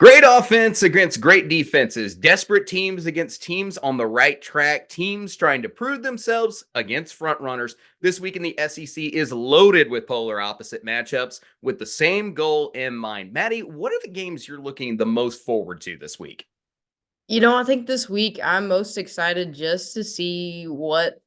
Great offense against great defenses. Desperate teams against teams on the right track. Teams trying to prove themselves against front runners. This week in the SEC is loaded with polar opposite matchups with the same goal in mind. Maddie, what are the games you're looking the most forward to this week? I think this week I'm most excited just to see what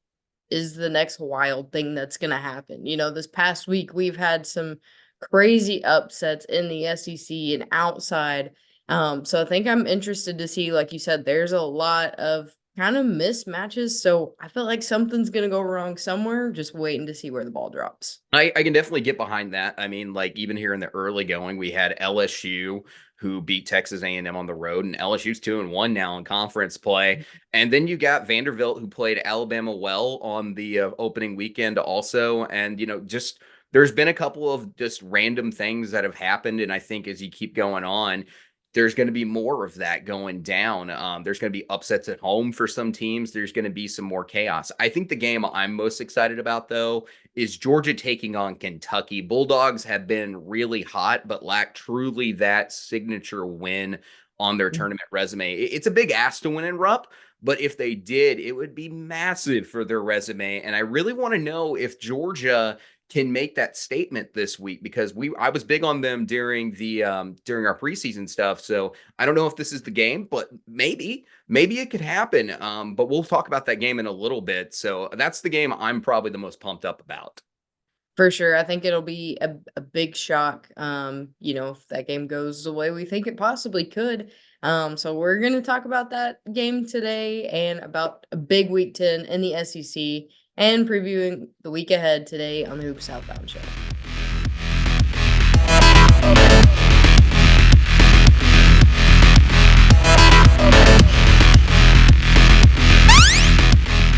is the next wild thing that's going to happen. This past week we've had some crazy upsets in the SEC and outside. So I think I'm interested to see, like you said, there's a lot of kind of mismatches. So I feel like something's going to go wrong somewhere. Just waiting to see where the ball drops. I can definitely get behind that. I mean, like even here in the early going, we had LSU who beat Texas A&M on the road, and LSU's 2-1 now in conference play. And then you got Vanderbilt who played Alabama well on the opening weekend also. And just there's been a couple of just random things that have happened, and I think as you keep going on, there's going to be more of that going down. There's going to be upsets at home for some teams. There's going to be some more chaos. I think the game I'm most excited about, though, is Georgia taking on Kentucky. Bulldogs have been really hot, but lack truly that signature win on their tournament resume. It's a big ask to win in Rupp, but if they did, it would be massive for their resume. And I really want to know if Georgia can make that statement this week because I was big on them during our preseason stuff. So I don't know if this is the game, but maybe it could happen. But we'll talk about that game in a little bit. So that's the game I'm probably the most pumped up about. For sure. I think it'll be a big shock, if that game goes the way we think it possibly could. So we're going to talk about that game today and about a big week 10 in the SEC and previewing the week ahead today on the Hoops Southbound Show.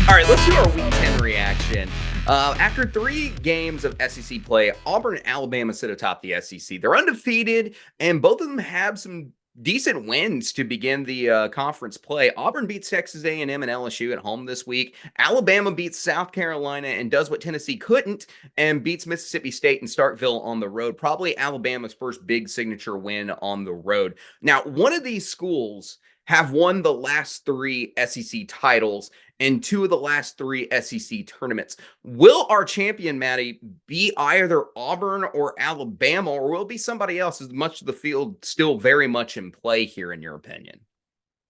All right, let's do our week 10 reaction. After 3 games of SEC play, Auburn and Alabama sit atop the SEC. They're undefeated, and both of them have some decent wins to begin the conference play. Auburn beats Texas A&M and LSU at home this week. Alabama beats South Carolina and does what Tennessee couldn't and beats Mississippi State and Starkville on the road. Probably Alabama's first big signature win on the road. Now, one of these schools have won the last 3 SEC titles and 2 of the last 3 SEC tournaments. Will our champion, Maddie, be either Auburn or Alabama, or will it be somebody else? Is much of the field still very much in play here, in your opinion?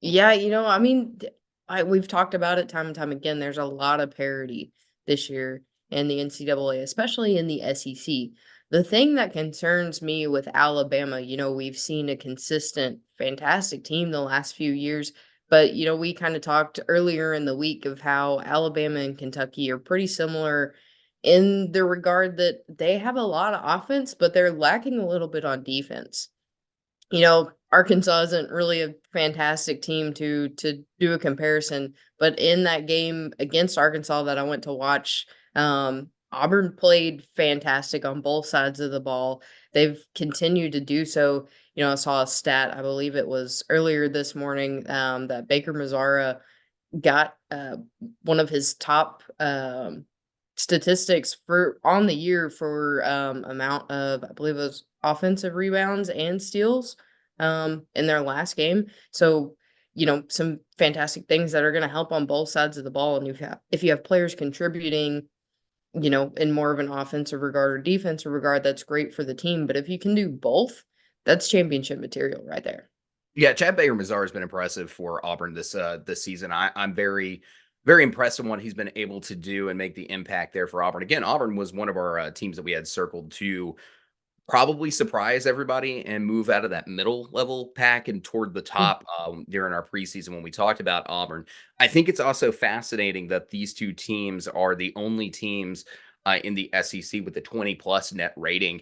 Yeah, we've talked about it time and time again. There's a lot of parity this year in the NCAA, especially in the SEC. The thing that concerns me with Alabama, we've seen a consistent, fantastic team the last few years. But, we kind of talked earlier in the week of how Alabama and Kentucky are pretty similar in the regard that they have a lot of offense, but they're lacking a little bit on defense. Arkansas isn't really a fantastic team to do a comparison, but in that game against Arkansas that I went to watch, Auburn played fantastic on both sides of the ball. They've continued to do so. I saw a stat, I believe it was earlier this morning, that Baker Mazzara got one of his top statistics for on the year for amount of, I believe it was offensive rebounds and steals in their last game. So, some fantastic things that are going to help on both sides of the ball. And if you have players contributing, in more of an offensive regard or defensive regard, that's great for the team. But if you can do both, that's championship material right there. Yeah, Chad Baker Mazar has been impressive for Auburn this season. I'm very, very impressed in what he's been able to do and make the impact there for Auburn. Again, Auburn was one of our teams that we had circled to probably surprise everybody and move out of that middle level pack and toward the top during our preseason when we talked about Auburn. I think it's also fascinating that these 2 teams are the only teams in the SEC with the 20 plus net rating.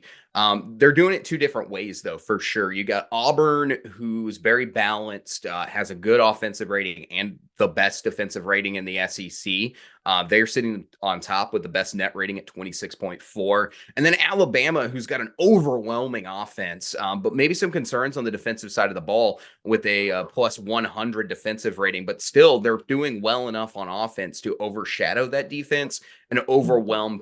They're doing it 2 different ways, though, for sure. You got Auburn, who's very balanced, has a good offensive rating and the best defensive rating in the SEC. They're sitting on top with the best net rating at 26.4. And then Alabama, who's got an overwhelming offense, but maybe some concerns on the defensive side of the ball with a plus 100 defensive rating. But still, they're doing well enough on offense to overshadow that defense and overwhelm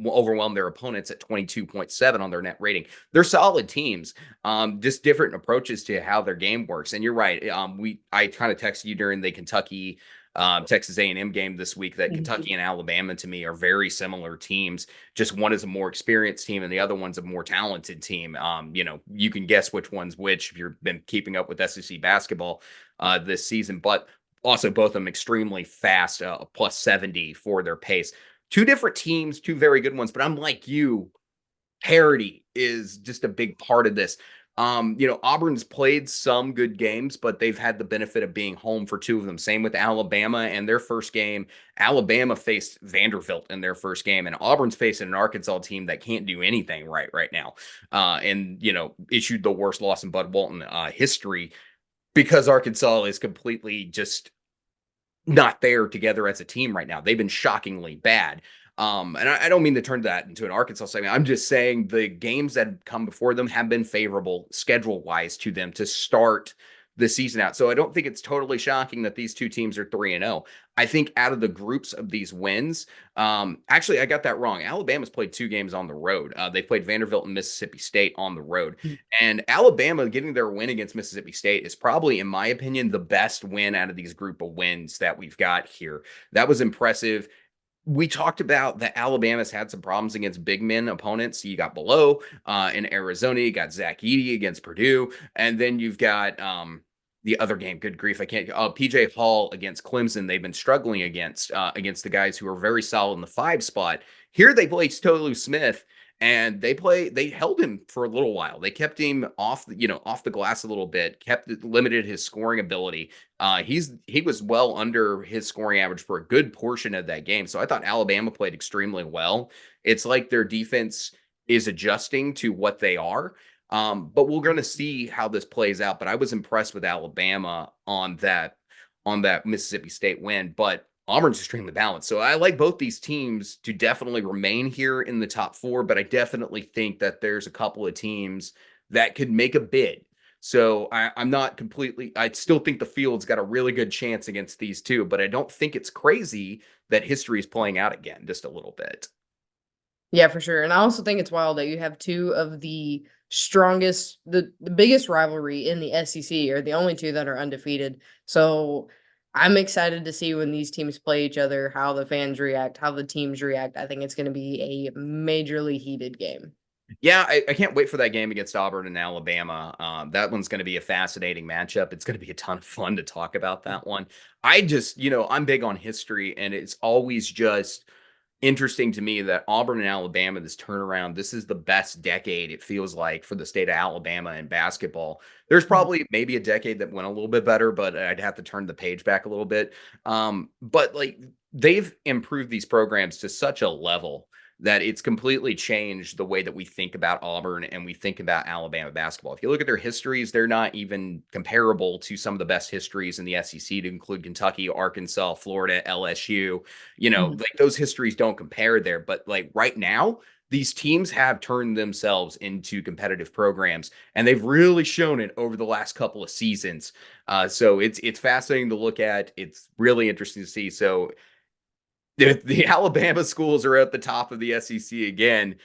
overwhelm their opponents at 22.7 on their net rating. They're solid teams, just different approaches to how their game works. And you're right. I kind of texted you during the Kentucky Texas A&M game this week that Mhm. Kentucky and Alabama to me are very similar teams. Just one is a more experienced team and the other one's a more talented team. You can guess which one's which if you've been keeping up with SEC basketball this season, but also both of them extremely fast, plus 70 for their pace. Two different teams, two very good ones, but I'm like you, parity is just a big part of this. Auburn's played some good games, but they've had the benefit of being home for two of them. Same with Alabama and their first game. Alabama faced Vanderbilt in their first game, and Auburn's facing an Arkansas team that can't do anything right now. And issued the worst loss in Bud Walton history because Arkansas is completely just not there together as a team right now. They've been shockingly bad. And I don't mean to turn that into an Arkansas segment. I'm just saying the games that have come before them have been favorable schedule wise to them to start the season out. So I don't think it's totally shocking that these two teams are 3-0. I think out of the groups of these wins, actually, I got that wrong. Alabama's played two games on the road. They played Vanderbilt and Mississippi State on the road. And Alabama getting their win against Mississippi State is probably, in my opinion, the best win out of these group of wins that we've got here. That was impressive. We talked about that Alabama's had some problems against big men opponents. You got below in Arizona, you got Zach Edey against Purdue, and then you've got the other game. Good grief, I can't. PJ Hall against Clemson. They've been struggling against the guys who are very solid in the 5 spot. Here they play Tolu Smith, and they held him for a little while. They kept him off the glass a little bit, limited his scoring ability. He was well under his scoring average for a good portion of that game. So I thought Alabama played extremely well. It's like their defense is adjusting to what they are. But we're going to see how this plays out. But I was impressed with Alabama on that Mississippi State win. But Auburn's extremely balanced. So I like both these teams to definitely remain here in the top 4, but I definitely think that there's a couple of teams that could make a bid. So I'm not completely, I still think the field's got a really good chance against these two, but I don't think it's crazy that history is playing out again just a little bit. Yeah, for sure. And I also think it's wild that you have two of the strongest, the biggest rivalry in the SEC are the only two that are undefeated. So I'm excited to see when these teams play each other, how the fans react, how the teams react. I think it's going to be a majorly heated game. Yeah, I can't wait for that game against Auburn and Alabama. That one's going to be a fascinating matchup. It's going to be a ton of fun to talk about that one. I'm big on history, and it's always just interesting to me that Auburn and Alabama, this turnaround, this is the best decade it feels like for the state of Alabama in basketball. There's Mhm. probably maybe a decade that went a little bit better, but I'd have to turn the page back a little bit. But like they've improved these programs to such a level that it's completely changed the way that we think about Auburn and we think about Alabama basketball. If you look at their histories, they're not even comparable to some of the best histories in the SEC, to include Kentucky, Arkansas, Florida, LSU. Mhm. Like those histories don't compare there. But like right now, these teams have turned themselves into competitive programs, and they've really shown it over the last couple of seasons. So it's fascinating to look at. It's really interesting to see. So the Alabama schools are at the top of the SEC again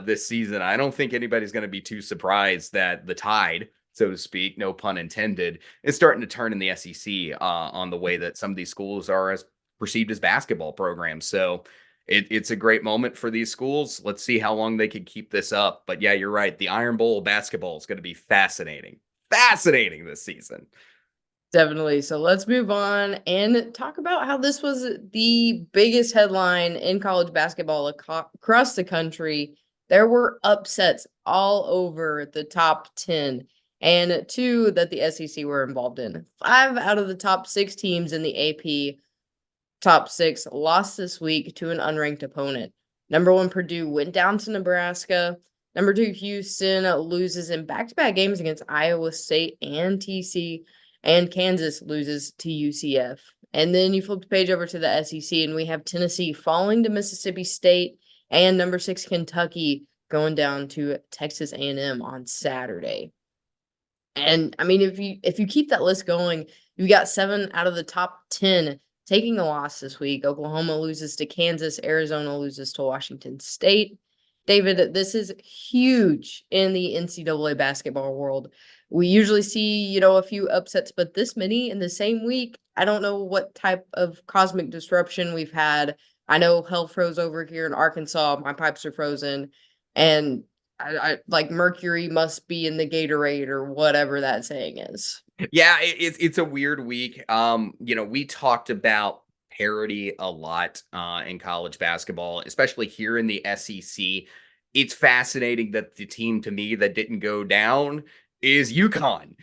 this season. I don't think anybody's going to be too surprised that the tide, so to speak, no pun intended, is starting to turn in the SEC on the way that some of these schools are as perceived as basketball programs. So it's a great moment for these schools. Let's see how long they can keep this up. But yeah, you're right. The Iron Bowl basketball is going to be fascinating. Fascinating this season. Definitely. So let's move on and talk about how this was the biggest headline in college basketball across the country. There were upsets all over the top 10, and two that the SEC were involved in. 5 out of the top 6 teams in the AP top 6 lost this week to an unranked opponent. Number 1 Purdue went down to Nebraska. Number 2 Houston loses in back-to-back games against Iowa State and TC, and Kansas loses to UCF. And then you flip the page over to the SEC, and we have Tennessee falling to Mississippi State, and number 6 Kentucky going down to Texas A&M on Saturday. And I mean, if you keep that list going, you got 7 out of the top 10 taking a loss this week. Oklahoma loses to Kansas, Arizona loses to Washington State. David, this is huge in the NCAA basketball world. We usually see, a few upsets, but this many in the same week, I don't know what type of cosmic disruption we've had. I know hell froze over here in Arkansas. My pipes are frozen. And I like mercury must be in the Gatorade or whatever that saying is. Yeah, it's a weird week. We talked about parity a lot in college basketball, especially here in the SEC. It's fascinating that the team to me that didn't go down is UConn.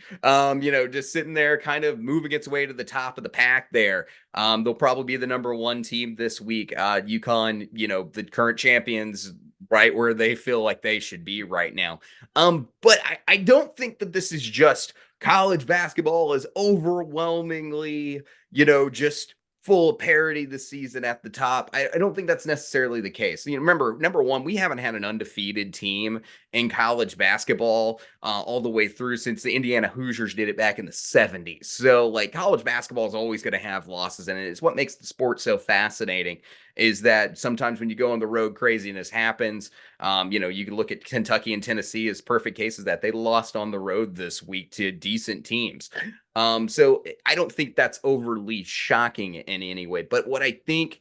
Just sitting there, kind of moving its way to the top of the pack there. They'll probably be the number one team this week. UConn, the current champions, right where they feel like they should be right now. But I don't think that this is just college basketball is overwhelmingly, just full of parity this season at the top. I don't think that's necessarily the case. Remember, number one, we haven't had an undefeated team in college basketball all the way through since the Indiana Hoosiers did it back in the 70s. So, like, college basketball is always going to have losses in it. It's what makes the sport so fascinating is that sometimes when you go on the road, craziness happens. You can look at Kentucky and Tennessee as perfect cases that they lost on the road this week to decent teams. So I don't think that's overly shocking in any way. But what I think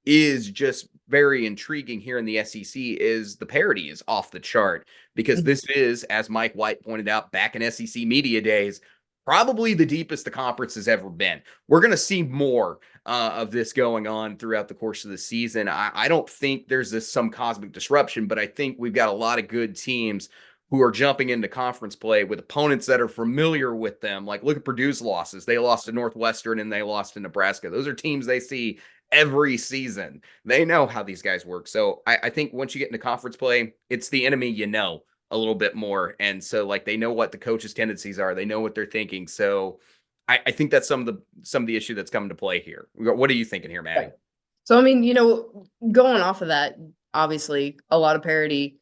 is just very intriguing here in the SEC is the parity is off the chart because this is, as Mike White pointed out back in SEC media days, probably the deepest the conference has ever been. We're going to see more of this going on throughout the course of the season. I don't think there's some cosmic disruption, but I think we've got a lot of good teams who are jumping into conference play with opponents that are familiar with them. Like, look at Purdue's losses. They lost to Northwestern and they lost to Nebraska. Those are teams they see every season. They know how these guys work. So I think once you get into conference play, it's the enemy a little bit more. And so, like, they know what the coaches' tendencies are. They know what they're thinking. So I think that's some of the issue that's coming to play here. What are you thinking here, Maddie? Right. So, I mean, going off of that, obviously a lot of parity.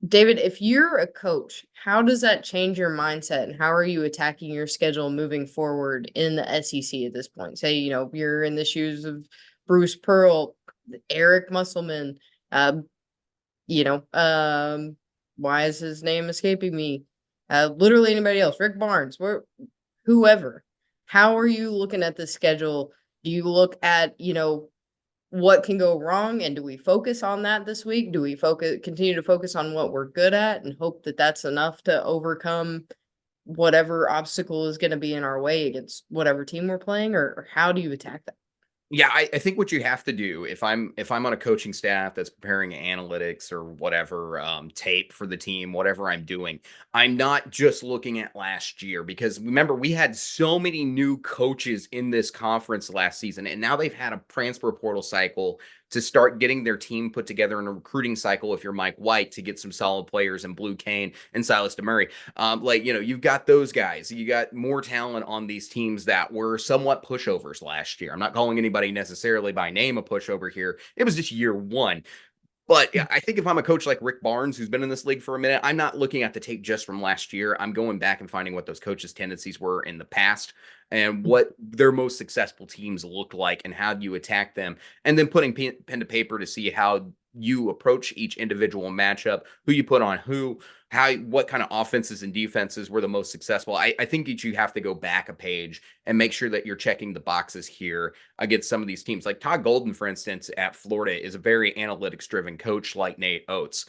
David, if you're a coach, how does that change your mindset and how are you attacking your schedule moving forward in the SEC at this point? Say, you're in the shoes of Bruce Pearl, Eric Musselman, um, you know, um, why is his name escaping me? Literally anybody else, Rick Barnes, whoever. How are you looking at the schedule? Do you look at, what can go wrong, and do we focus on that this week? Do we continue to focus on what we're good at and hope that that's enough to overcome whatever obstacle is going to be in our way against whatever team we're playing, or how do you attack that? Yeah, I think what you have to do if I'm on a coaching staff that's preparing analytics or whatever tape for the team, whatever I'm doing, I'm not just looking at last year because remember we had so many new coaches in this conference last season, and now they've had a transfer portal cycle to start getting their team put together in a recruiting cycle. If you're Mike White, to get some solid players in Blue Kane and Silas DeMurray, you've got those guys. You got more talent on these teams that were somewhat pushovers last year. I'm not calling anybody necessarily by name a pushover here. It was just year one. But yeah, I think if I'm a coach like Rick Barnes, who's been in this league for a minute, I'm not looking at the tape just from last year. I'm going back and finding what those coaches' tendencies were in the past and what their most successful teams looked like and how you attack them, and then putting pen to paper to see how you approach each individual matchup, who you put on who, what kind of offenses and defenses were the most successful. I think that you have to go back a page and make sure that you're checking the boxes here against some of these teams. Like Todd Golden, for instance, at Florida is a very analytics driven coach like Nate Oates.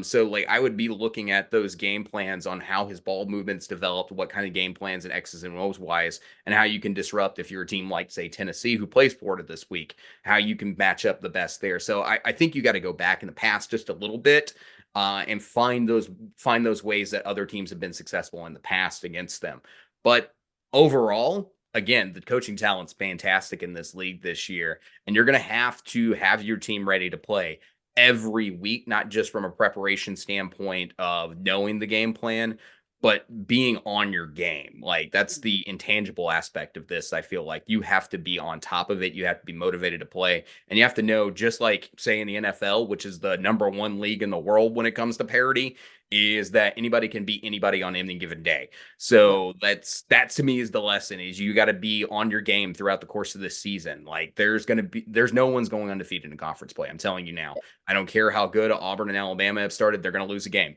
So like I would be looking at those game plans on how his ball movements developed, what kind of game plans and X's and O's wise, and how you can disrupt if you're a team like, say, Tennessee, who plays Florida this week, how you can match up the best there. So I think you got to go back in the past just a little bit and find those ways that other teams have been successful in the past against them. But overall, again, the coaching talent's fantastic in this league this year, and you're going to have your team ready to play every week, not just from a preparation standpoint of knowing the game plan, but being on your game. Like that's the intangible aspect of this. I feel like you have to be on top of it. You have to be motivated to play, and you have to know, just like say in the NFL, which is the number one league in the world when it comes to parity, is that anybody can beat anybody on any given day. Yeah. So that to me is the lesson is you got to be on your game throughout the course of this season. Like there's no one's going undefeated in conference play. I'm telling you now. I don't care how good Auburn and Alabama have started, they're going to lose a game.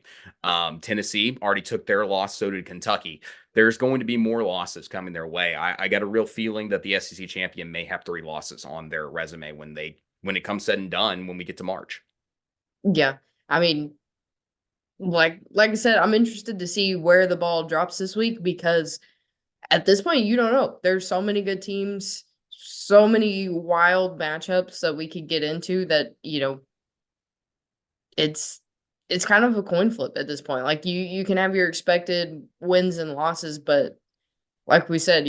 Tennessee already took their loss, so did Kentucky. There's going to be more losses coming their way. I got a real feeling that the SEC champion may have 3 losses on their resume when it comes said and done when we get to March. Yeah. I mean, like I said, I'm interested to see where the ball drops this week because at this point, you don't know. There's so many good teams, so many wild matchups that we could get into that, it's it's kind of a coin flip at this point. Like you can have your expected wins and losses, but like we said,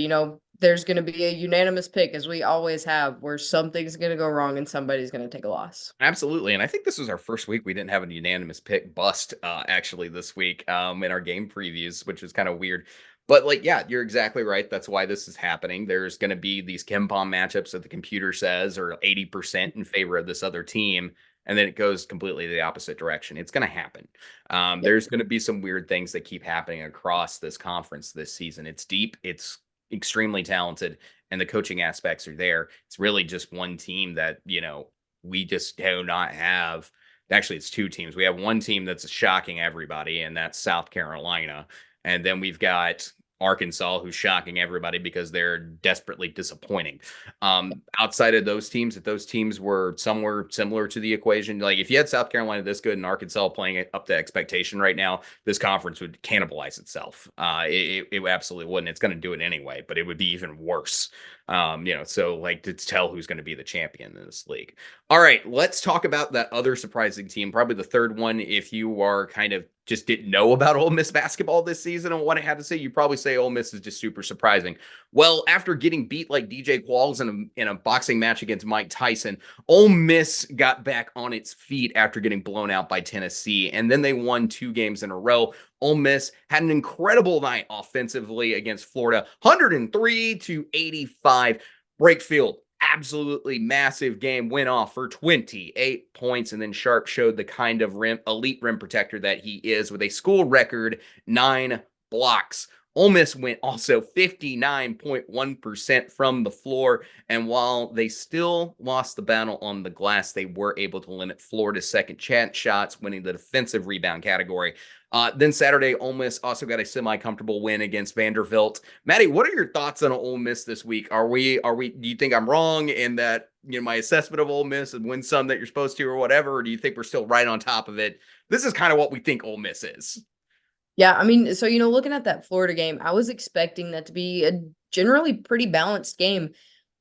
there's going to be a unanimous pick as we always have where something's going to go wrong and somebody's going to take a loss. Absolutely, and I think this was our first week we didn't have a unanimous pick bust, actually this week, in our game previews, which is kind of weird. But like, yeah, you're exactly right. That's why this is happening. There's going to be these Kempom matchups that the computer says are 80% in favor of this other team, and then it goes completely the opposite direction. It's going to happen. Yep. There's going to be some weird things that keep happening across this conference this season. It's deep. It's extremely talented, and the coaching aspects are there. It's really just one team that we just do not have. Actually, it's 2 teams. We have one team that's shocking everybody, and that's South Carolina. And then we've got Arkansas, who's shocking everybody because they're desperately disappointing. Outside of those teams, if those teams were somewhere similar to the equation, like if you had South Carolina this good and Arkansas playing it up to expectation right now, this conference would cannibalize itself. It absolutely wouldn't. It's going to do it anyway, but it would be even worse. So like to tell who's going to be the champion in this league. All right, let's talk about that other surprising team, probably the third one. If you are kind of just didn't know about Ole Miss basketball this season and what I had to say, you probably say Ole Miss is just super surprising. Well, after getting beat like DJ Qualls in a boxing match against Mike Tyson, Ole Miss got back on its feet after getting blown out by Tennessee, and then they won 2 games in a row. Ole Miss had an incredible night offensively against Florida, 103-85. Brakefield, absolutely massive game, went off for 28 points, and then Sharp showed the kind of elite rim protector that he is with a school record 9 blocks. Ole Miss went also 59.1% from the floor, and while they still lost the battle on the glass, they were able to limit Florida's second chance shots, winning the defensive rebound category. Then Saturday, Ole Miss also got a semi-comfortable win against Vanderbilt. Maddie, what are your thoughts on Ole Miss this week? Do you think I'm wrong in that, my assessment of Ole Miss and win some that you're supposed to or whatever, or do you think we're still right on top of it? This is kind of what we think Ole Miss is. Yeah, I mean, so looking at that Florida game, I was expecting that to be a generally pretty balanced game,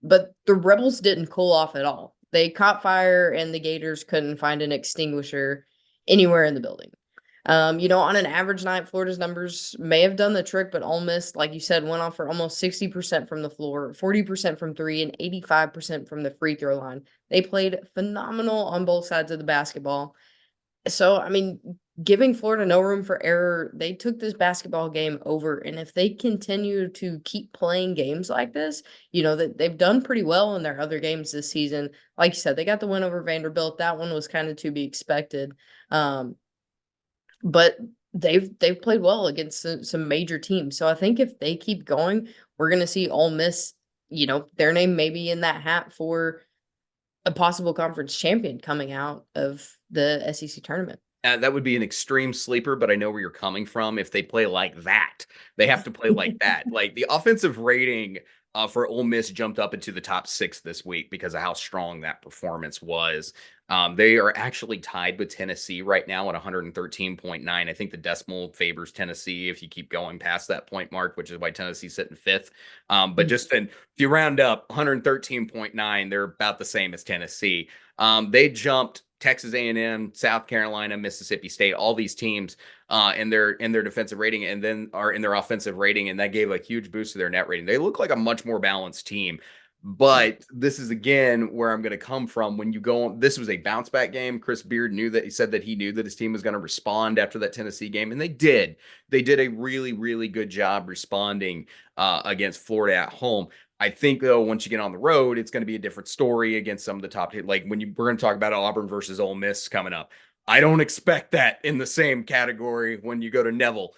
but the Rebels didn't cool off at all. They caught fire and the Gators couldn't find an extinguisher anywhere in the building. On an average night, Florida's numbers may have done the trick, but Ole Miss, like you said, went off for almost 60% from the floor, 40% from three, and 85% from the free throw line. They played phenomenal on both sides of the basketball. So, I mean, giving Florida no room for error, they took this basketball game over. And if they continue to keep playing games like this, that they've done pretty well in their other games this season. Like you said, they got the win over Vanderbilt. That one was kind of to be expected. But they've played well against some major teams. So I think if they keep going, we're gonna see Ole Miss, their name maybe in that hat for a possible conference champion coming out of the SEC tournament. That would be an extreme sleeper, but I know where you're coming from. If they play like that, they have to play like that. Like the offensive rating for Ole Miss jumped up into the top 6 this week because of how strong that performance was. They are actually tied with Tennessee right now at 113.9. I think the decimal favors Tennessee if you keep going past that point mark, which is why Tennessee's sitting 5th. But just if you round up 113.9, they're about the same as Tennessee. They jumped Texas A&M, South Carolina, Mississippi State, all these teams in their defensive rating and then are in their offensive rating, and that gave a huge boost to their net rating. They look like a much more balanced team. But this is again where I'm going to come from when you go on. This was a bounce back game. Chris Beard said that he knew that his team was going to respond after that Tennessee game, and they did. They did a really, really good job responding against Florida at home. I think though, once you get on the road, it's going to be a different story against some of the top. Like we're going to talk about Auburn versus Ole Miss coming up. I don't expect that in the same category when you go to Neville.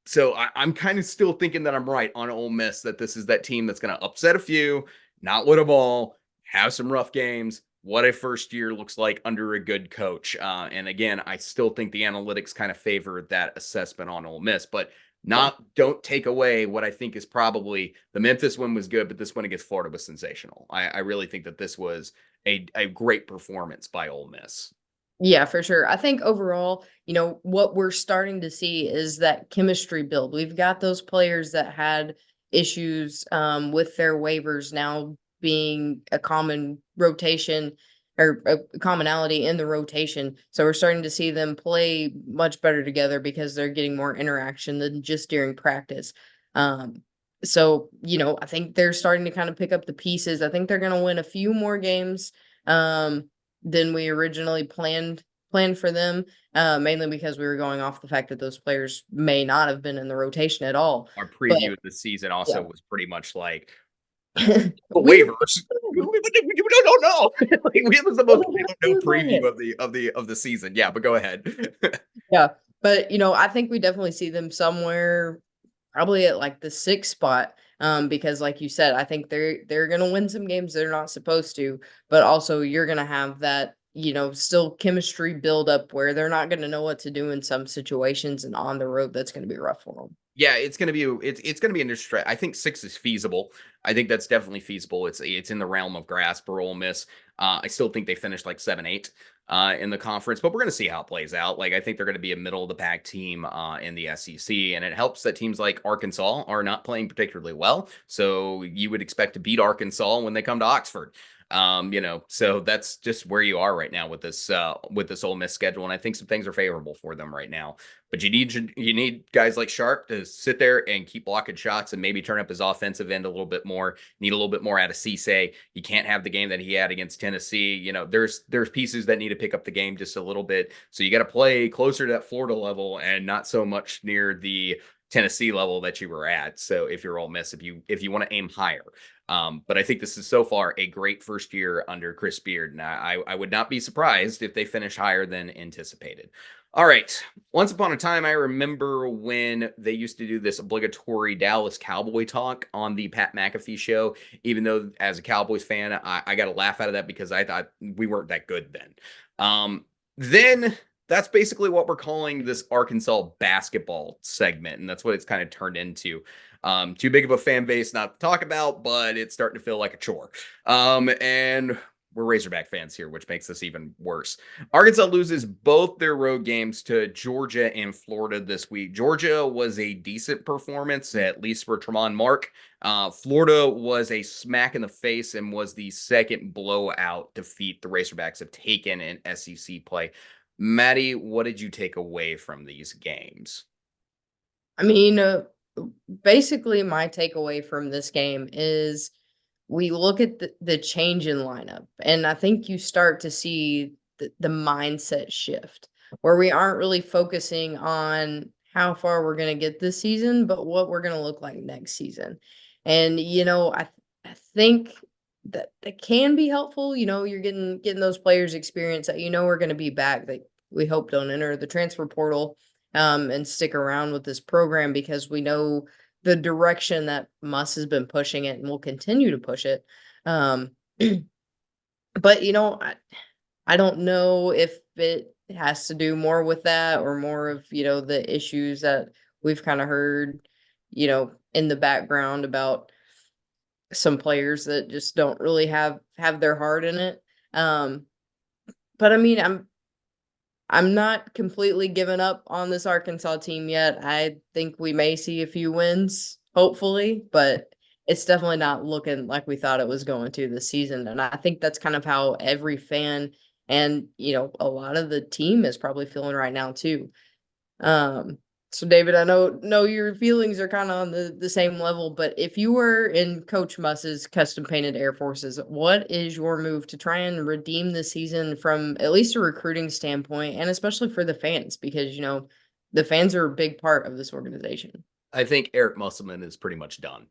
So I'm kind of still thinking that I'm right on Ole Miss, that this is that team that's going to upset a few, not win a ball, have some rough games. What a first year looks like under a good coach. And again, I still think the analytics kind of favor that assessment on Ole Miss, but Yeah. don't take away what I think is probably the Memphis one was good, but this one against Florida was sensational. I really think that this was a great performance by Ole Miss. Yeah, for sure. I think overall, what we're starting to see is that chemistry build. We've got those players that had issues with their waivers now being a common rotation or a commonality in the rotation. So we're starting to see them play much better together because they're getting more interaction than just during practice. Um, so, I think they're starting to kind of pick up the pieces. I think they're going to win a few more games. Than we originally planned for them, mainly because we were going off the fact that those players may not have been in the rotation at all. Our But preview of the season also yeah, was pretty much like the we waivers. We don't know. Like, it was the most we don't know preview it. of the season. Yeah, but go ahead. Yeah, but I think we definitely see them somewhere probably at like the sixth spot. Because like you said, I think they're gonna win some games they're not supposed to, but also you're gonna have that, still chemistry build up where they're not gonna know what to do in some situations and on the road that's gonna be rough for them. Yeah, it's gonna be an interesting. I think 6 is feasible. I think that's definitely feasible. It's in the realm of grasp for Ole Miss. I still think they finished like 7-8 in the conference, but we're gonna see how it plays out. Like I think they're gonna be a middle of the pack team in the SEC, and it helps that teams like Arkansas are not playing particularly well. So you would expect to beat Arkansas when they come to Oxford. So that's just where you are right now with this Ole Miss schedule, and I think some things are favorable for them right now. But you need guys like Sharp to sit there and keep blocking shots and maybe turn up his offensive end a little bit more. Need a little bit more out of Cisse. He can't have the game that he had against Tennessee. There's pieces that need to pick up the game just a little bit. So you got to play closer to that Florida level and not so much near the Tennessee level that you were at. So if you're Ole Miss, if you want to aim higher. But I think this is so far a great first year under Chris Beard, and I would not be surprised if they finish higher than anticipated. All right. Once upon a time, I remember when they used to do this obligatory Dallas Cowboy talk on the Pat McAfee show. Even though, as a Cowboys fan, I got a laugh out of that because I thought we weren't that good then. Then that's basically what we're calling this Arkansas basketball segment, and that's what it's kind of turned into. Too big of a fan base not to talk about, but it's starting to feel like a chore. And we're Razorback fans here, which makes this even worse. Arkansas loses both their road games to Georgia and Florida this week. Georgia was a decent performance, at least for Tremont Mark. Florida was a smack in the face and was the second blowout defeat the Razorbacks have taken in SEC play. Maddie, what did you take away from these games? I mean, basically my takeaway from this game is we look at the change in lineup, and I think you start to see the mindset shift where we aren't really focusing on how far we're going to get this season, but what we're going to look like next season. And I think that can be helpful. You're getting those players experience that are going to be back, that we hope don't enter the transfer portal and stick around with this program because we know the direction that Muss has been pushing it and will continue to push it. Um, but I don't know if it has to do more with that or more of the issues that we've kind of heard, in the background about some players that just don't really have their heart in it. Um, but I mean, I'm not completely given up on this Arkansas team yet. I think we may see a few wins, hopefully, but it's definitely not looking like we thought it was going to this season. And I think that's kind of how every fan and, a lot of the team is probably feeling right now too. Um, so David, I know your feelings are kind of on the same level, but if you were in Coach Muss's custom painted Air Forces, what is your move to try and redeem the season from at least a recruiting standpoint, and especially for the fans, because the fans are a big part of this organization. I think Eric Musselman is pretty much done.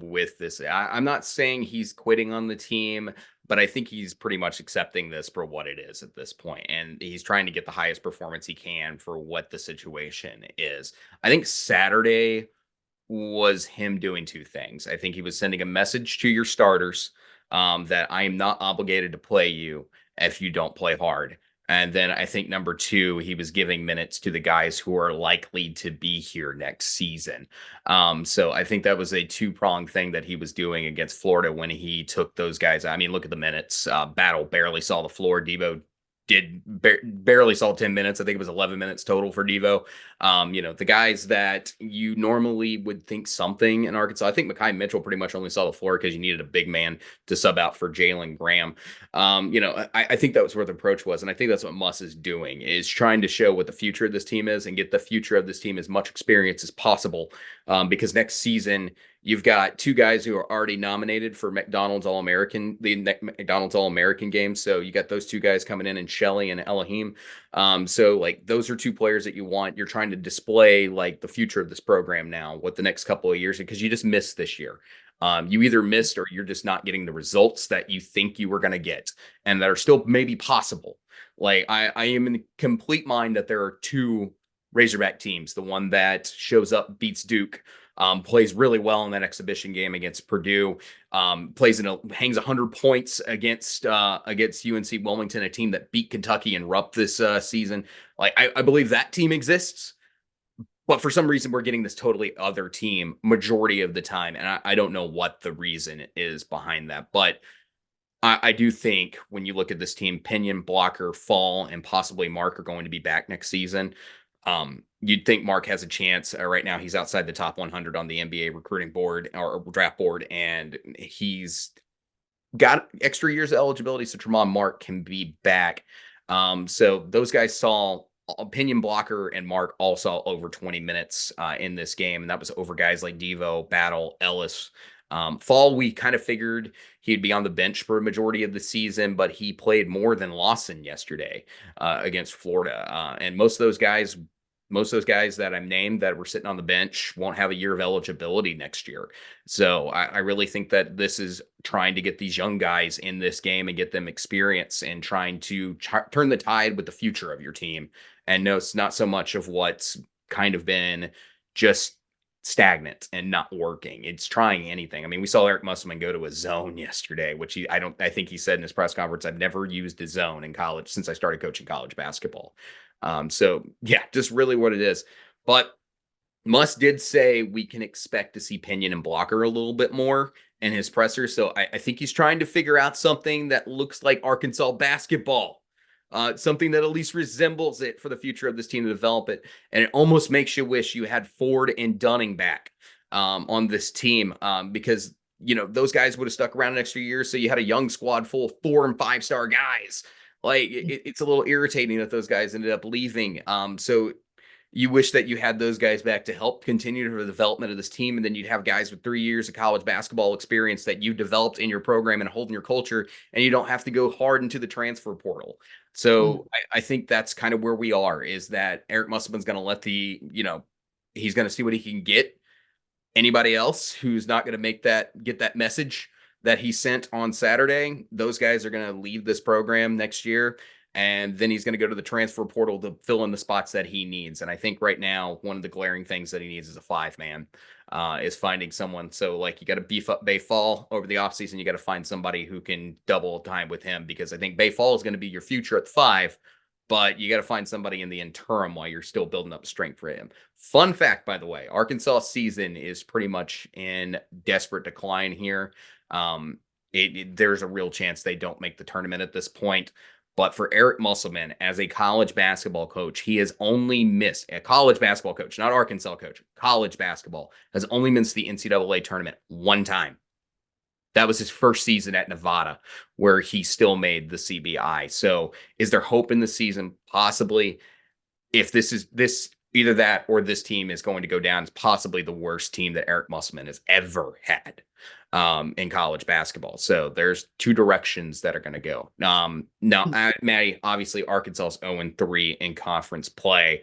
with this. I'm not saying he's quitting on the team, but I think he's pretty much accepting this for what it is at this point, and he's trying to get the highest performance he can for what the situation is. I think Saturday was him doing two things. I think he was sending a message to your starters that I am not obligated to play you if you don't play hard. And then I think number two, he was giving minutes to the guys who are likely to be here next season. So I think that was a two-pronged thing that he was doing against Florida when he took those guys. I mean, look at the minutes. Battle barely saw the floor. Devo did barely saw 10 minutes. I think it was 11 minutes total for Devo. The guys that you normally would think something in Arkansas, I think Mekhi Mitchell pretty much only saw the floor because you needed a big man to sub out for Jalen Graham. I think that was where the approach was. And I think that's what Muss is doing, is trying to show what the future of this team is and get the future of this team as much experience as possible. Because next season, you've got two guys who are already nominated for McDonald's All-American, the McDonald's All-American game. So you got those two guys coming in, and Shelley and Elohim. So like those are two players that you want. You're trying to display like the future of this program now, what the next couple of years, because you just missed this year. You either missed or you're just not getting the results that you think you were going to get and that are still maybe possible. Like I am in complete mind that there are two Razorback teams. The one that shows up, beats Duke, plays really well in that exhibition game against Purdue, hangs 100 points against UNC Wilmington, a team that beat Kentucky and Rupp this season. Like I believe that team exists, but for some reason we're getting this totally other team majority of the time, and I don't know what the reason is behind that, but I do think when you look at this team, Pinion, Blocker, Fall, and possibly Mark are going to be back next season. You'd think Mark has a chance. Right now, he's outside the top 100 on the NBA recruiting board or draft board, and he's got extra years of eligibility. So Tremont Mark can be back. So those guys saw Opinion Blocker and Mark all saw over 20 minutes in this game, and that was over guys like Devo, Battle, Ellis. Fall, we kind of figured he'd be on the bench for a majority of the season, but he played more than Lawson yesterday against Florida. And most of those guys that I'm named that were sitting on the bench won't have a year of eligibility next year. So I really think that this is trying to get these young guys in this game and get them experience and trying to turn the tide with the future of your team. And no, it's not so much of what's kind of been just stagnant and not working. It's trying anything. I mean, we saw Eric Musselman go to a zone yesterday, which I think he said in his press conference, I've never used a zone in college since I started coaching college basketball. So yeah, just really what it is. But Muss did say we can expect to see Pinion and Blocker a little bit more in his presser. So I think he's trying to figure out something that looks like Arkansas basketball, something that at least resembles it for the future of this team to develop it. And it almost makes you wish you had Ford and Dunning back on this team because, those guys would have stuck around an extra year. So you had a young squad full of 4 and 5-star guys. Like it's a little irritating that those guys ended up leaving. So you wish that you had those guys back to help continue the development of this team. And then you'd have guys with 3 years of college basketball experience that you developed in your program and hold in your culture. And you don't have to go hard into the transfer portal. So I think that's kind of where we are, is that Eric Musselman's going to he's going to see what he can get. Anybody else who's not going to get that message that he sent on Saturday, those guys are going to leave this program next year. And then he's going to go to the transfer portal to fill in the spots that he needs. And I think right now, one of the glaring things that he needs is a 5-man, is finding someone. So like you got to beef up Bay Fall over the offseason. You got to find somebody who can double time with him, because I think Bay Fall is going to be your future at 5. But you got to find somebody in the interim while you're still building up strength for him. Fun fact, by the way, Arkansas season is pretty much in desperate decline here. There's a real chance they don't make the tournament at this point. But for Eric Musselman, as a college basketball coach, he has only missed a college basketball coach, not Arkansas coach, college basketball has only missed the NCAA tournament one time. That was his first season at Nevada, where he still made the CBI. So is there hope in the season? Possibly. If either that or this team is going to go down as possibly the worst team that Eric Musselman has ever had in college basketball. So there's two directions that are going to go. Now, Maddie, obviously Arkansas is 0-3 in conference play.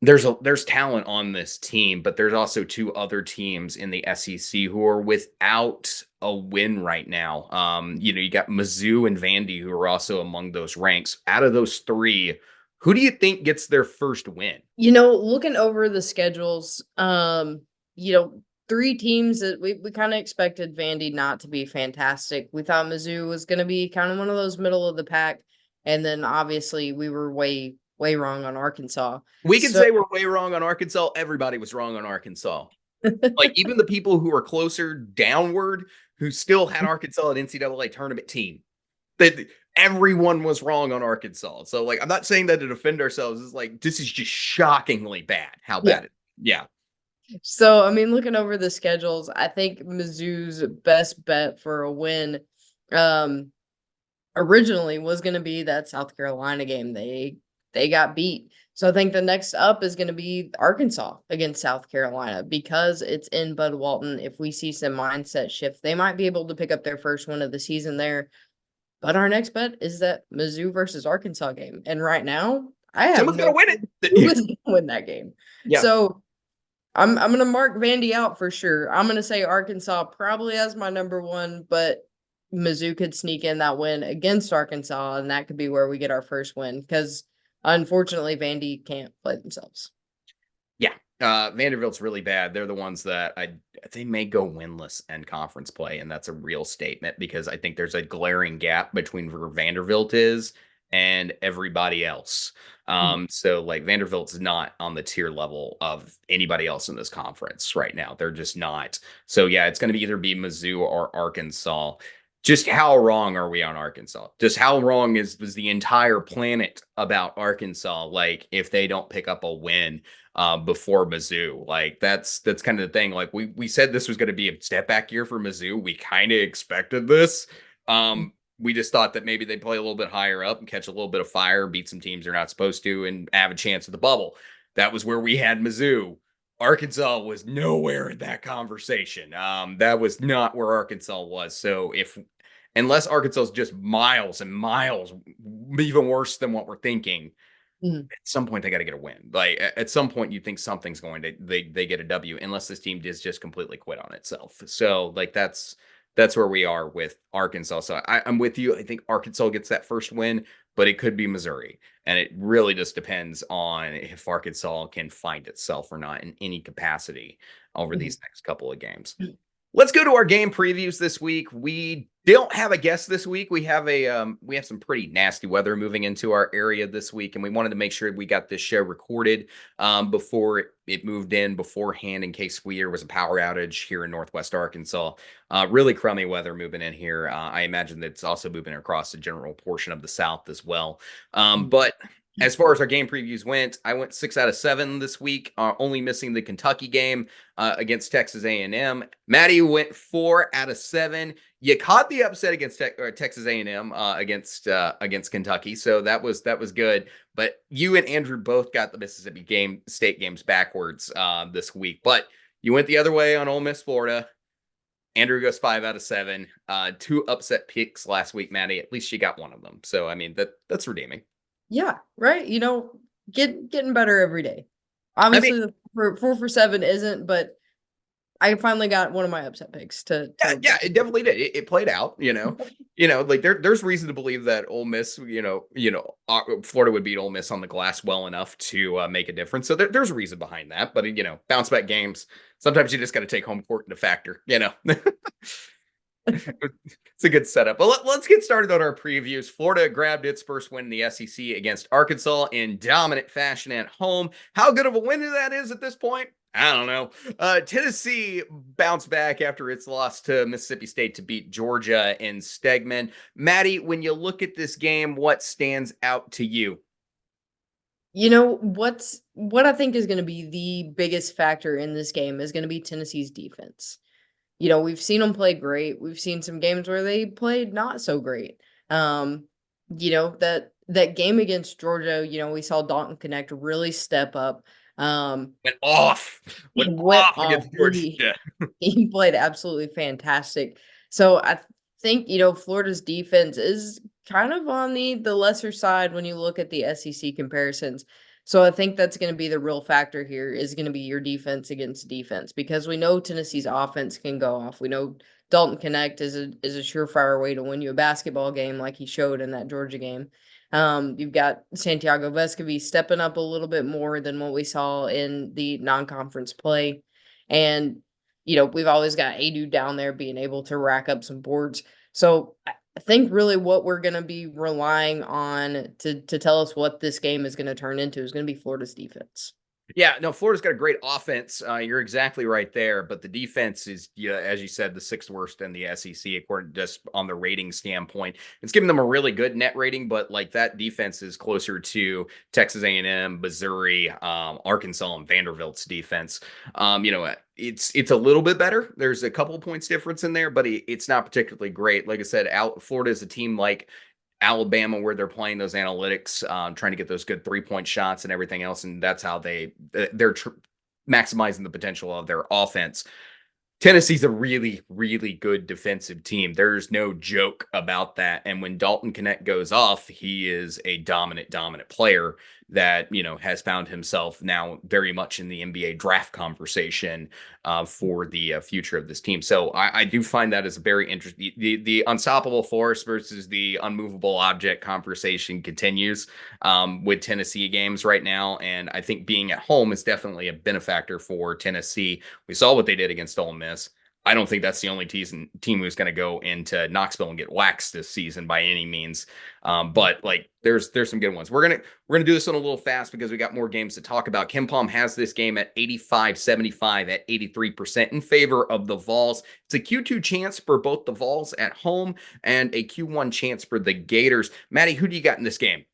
there's talent on this team, but there's also two other teams in the SEC who are without a win right now. You got Mizzou and Vandy who are also among those ranks. Out of those three, who do you think gets their first win? Looking over the schedules, you know, 3 teams that we kinda expected Vandy not to be fantastic. We thought Mizzou was gonna be kind of one of those middle of the pack, and then obviously we were way, way wrong on Arkansas. We can So say we're way wrong on Arkansas. Everybody was wrong on Arkansas. Like even the people who are closer downward, who still had Arkansas at NCAA tournament team, that everyone was wrong on Arkansas. So like, I'm not saying that to defend ourselves. It's like this is just shockingly bad. How Yeah. bad it? Yeah. So, I mean, looking over the schedules, I think Mizzou's best bet for a win, um, originally was gonna be that South Carolina game. They got beat. So I think the next up is gonna be Arkansas against South Carolina because it's in Bud Walton. If we see some mindset shift, they might be able to pick up their first win of the season there. But our next bet is that Mizzou versus Arkansas game. And right now, I have Someone's gonna no win clue who is gonna win that game. Yeah. So I'm gonna mark Vandy out for sure. I'm gonna say Arkansas probably as my number one, but Mizzou could sneak in that win against Arkansas, and that could be where we get our first win because unfortunately Vandy can't play themselves. Yeah. Vanderbilt's really bad. They're the ones that they may go winless in conference play, and that's a real statement because I think there's a glaring gap between where Vanderbilt is and everybody else. Mhm, So like Vanderbilt's not on the tier level of anybody else in this conference right now. They're just not. So yeah, it's going to either be Mizzou or Arkansas. Just how wrong are we on Arkansas? Just how wrong was the entire planet about Arkansas? Like if they don't pick up a win before Mizzou. Like that's kind of the thing. Like we said this was going to be a step back year for Mizzou. We kind of expected this. mhm, We just thought that maybe they'd play a little bit higher up and catch a little bit of fire, beat some teams they're not supposed to, and have a chance at the bubble. That was where we had Mizzou. Arkansas was nowhere in that conversation. That was not where Arkansas was. So if unless Arkansas is just miles and miles even worse than what we're thinking, mhm, at some point they got to get a win. Like at some point you think something's going to they get a W unless this team does just completely quit on itself. So like that's where we are with Arkansas. So I'm with you. I think Arkansas gets that first win, but it could be Missouri. And it really just depends on if Arkansas can find itself or not in any capacity over mhm. these next couple of games. Let's go to our game previews this week. We don't have a guest this week. We have some pretty nasty weather moving into our area this week, and we wanted to make sure we got this show recorded before it moved in beforehand in case there was a power outage here in Northwest Arkansas. Really crummy weather moving in here. I imagine that it's also moving across the general portion of the South as well. But as far as our game previews went, I went 6 out of 7 this week, only missing the Kentucky game against Texas A&M. Maddie went 4 out of 7. You caught the upset against Texas A&M against Kentucky, so that was good. But you and Andrew both got the Mississippi State games backwards this week. But you went the other way on Ole Miss, Florida. Andrew goes 5 out of 7. 2 upset picks last week, Maddie. At least you got one of them. So I mean that's redeeming. Yeah, right. Getting better every day. I mean, Obviously, the 4 for 7 isn't, but I finally got one of my upset picks to yeah, it definitely did. It played out, like there's reason to believe that Ole Miss, Florida would beat Ole Miss on the glass well enough to make a difference. So there's a reason behind that. But bounce back games. Sometimes you just got to take home court into factor. It's a good setup. But let's get started on our previews. Florida grabbed its first win in the SEC against Arkansas in dominant fashion at home. How good of a win that is at this point? I don't know. Tennessee bounced back after its loss to Mississippi State to beat Georgia in Stegman. Maddie, when you look at this game, what stands out to you? What I think is gonna be the biggest factor in this game is gonna be Tennessee's defense. We've seen them play great. We've seen some games where they played not so great. That game against Georgia, we saw Dalton Connect really step up. Went off. He Went went off off. against Georgia. He he played absolutely fantastic. So I think, Florida's defense is kind of on the lesser side when you look at the SEC comparisons. So I think that's going to be the real factor here is going to be your defense against defense because we know Tennessee's offense can go off. We know Dalton Connect is a surefire way to win you a basketball game like he showed in that Georgia game. You've got Santiago Vescovi stepping up a little bit more than what we saw in the non-conference play. And, we've always got Adu down there being able to rack up some boards. So I think really what we're gonna be relying on to tell us what this game is gonna turn into is gonna be Florida's defense. Yeah, no, Florida's got a great offense. You're exactly right there, but the defense is, yeah, as you said, the sixth worst in the SEC according to just on the rating standpoint. It's giving them a really good net rating, but like that defense is closer to Texas A&M, Missouri, Arkansas, and Vanderbilt's defense. It's a little bit better. There's a couple of points difference in there, but it's not particularly great. Like I said, Florida is a team like Alabama, where they're playing those analytics, trying to get those good 3-point shots and everything else, and that's how they're maximizing the potential of their offense. Tennessee's a really, really good defensive team. There's no joke about that. And when Dalton Connect goes off, he is a dominant, dominant player that, has found himself now very much in the NBA draft conversation for the future of this team. So I do find that as a very interesting, the unstoppable force versus the unmovable object conversation continues with Tennessee games right now. And I think being at home is definitely a benefactor for Tennessee. We saw what they did against Ole Miss. I don't think that's the only team who's going to go into Knoxville and get waxed this season by any means. But like, there's some good ones. We're gonna do this one a little fast because we got more games to talk about. KenPom has this game at 85-75 at 83% in favor of the Vols. It's a Q2 chance for both the Vols at home and a Q1 chance for the Gators. Maddie, who do you got in this game?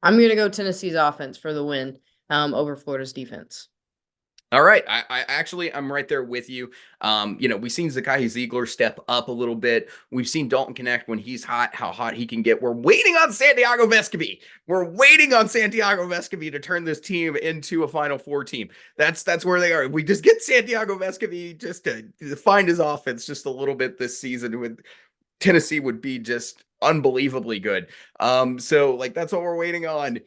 I'm gonna go Tennessee's offense for the win over Florida's defense. All right. I'm right there with you. We've seen Zakai Ziegler step up a little bit. We've seen Dalton Connect when he's hot, how hot he can get. We're waiting on Santiago Vescovi. We're waiting on Santiago Vescovi to turn this team into a Final Four team. That's where they are. If we just get Santiago Vescovi just to find his offense just a little bit this season, with Tennessee would be just unbelievably good. So like that's what we're waiting on.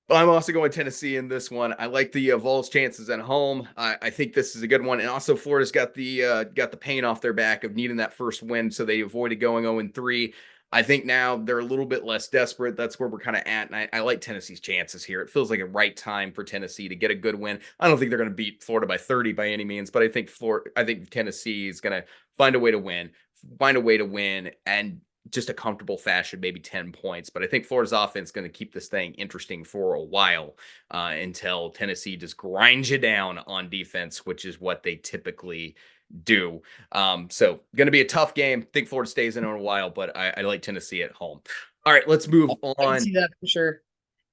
I'm also going Tennessee in this one. I like the Vols' chances at home. I think this is a good one, and also Florida's got the pain off their back of needing that first win, so they avoided going 0-3. I think now they're a little bit less desperate. That's where we're kind of at, and I like Tennessee's chances here. It feels like a right time for Tennessee to get a good win. I don't think they're going to beat Florida by 30 by any means, but I think Tennessee is going to find a way to win, and just a comfortable fashion, maybe 10 points. But I think Florida's offense is going to keep this thing interesting for a while until Tennessee just grinds you down on defense, which is what they typically do. So going to be a tough game. I think Florida stays in a while, but I like Tennessee at home. All right, let's move I can on. see that for sure.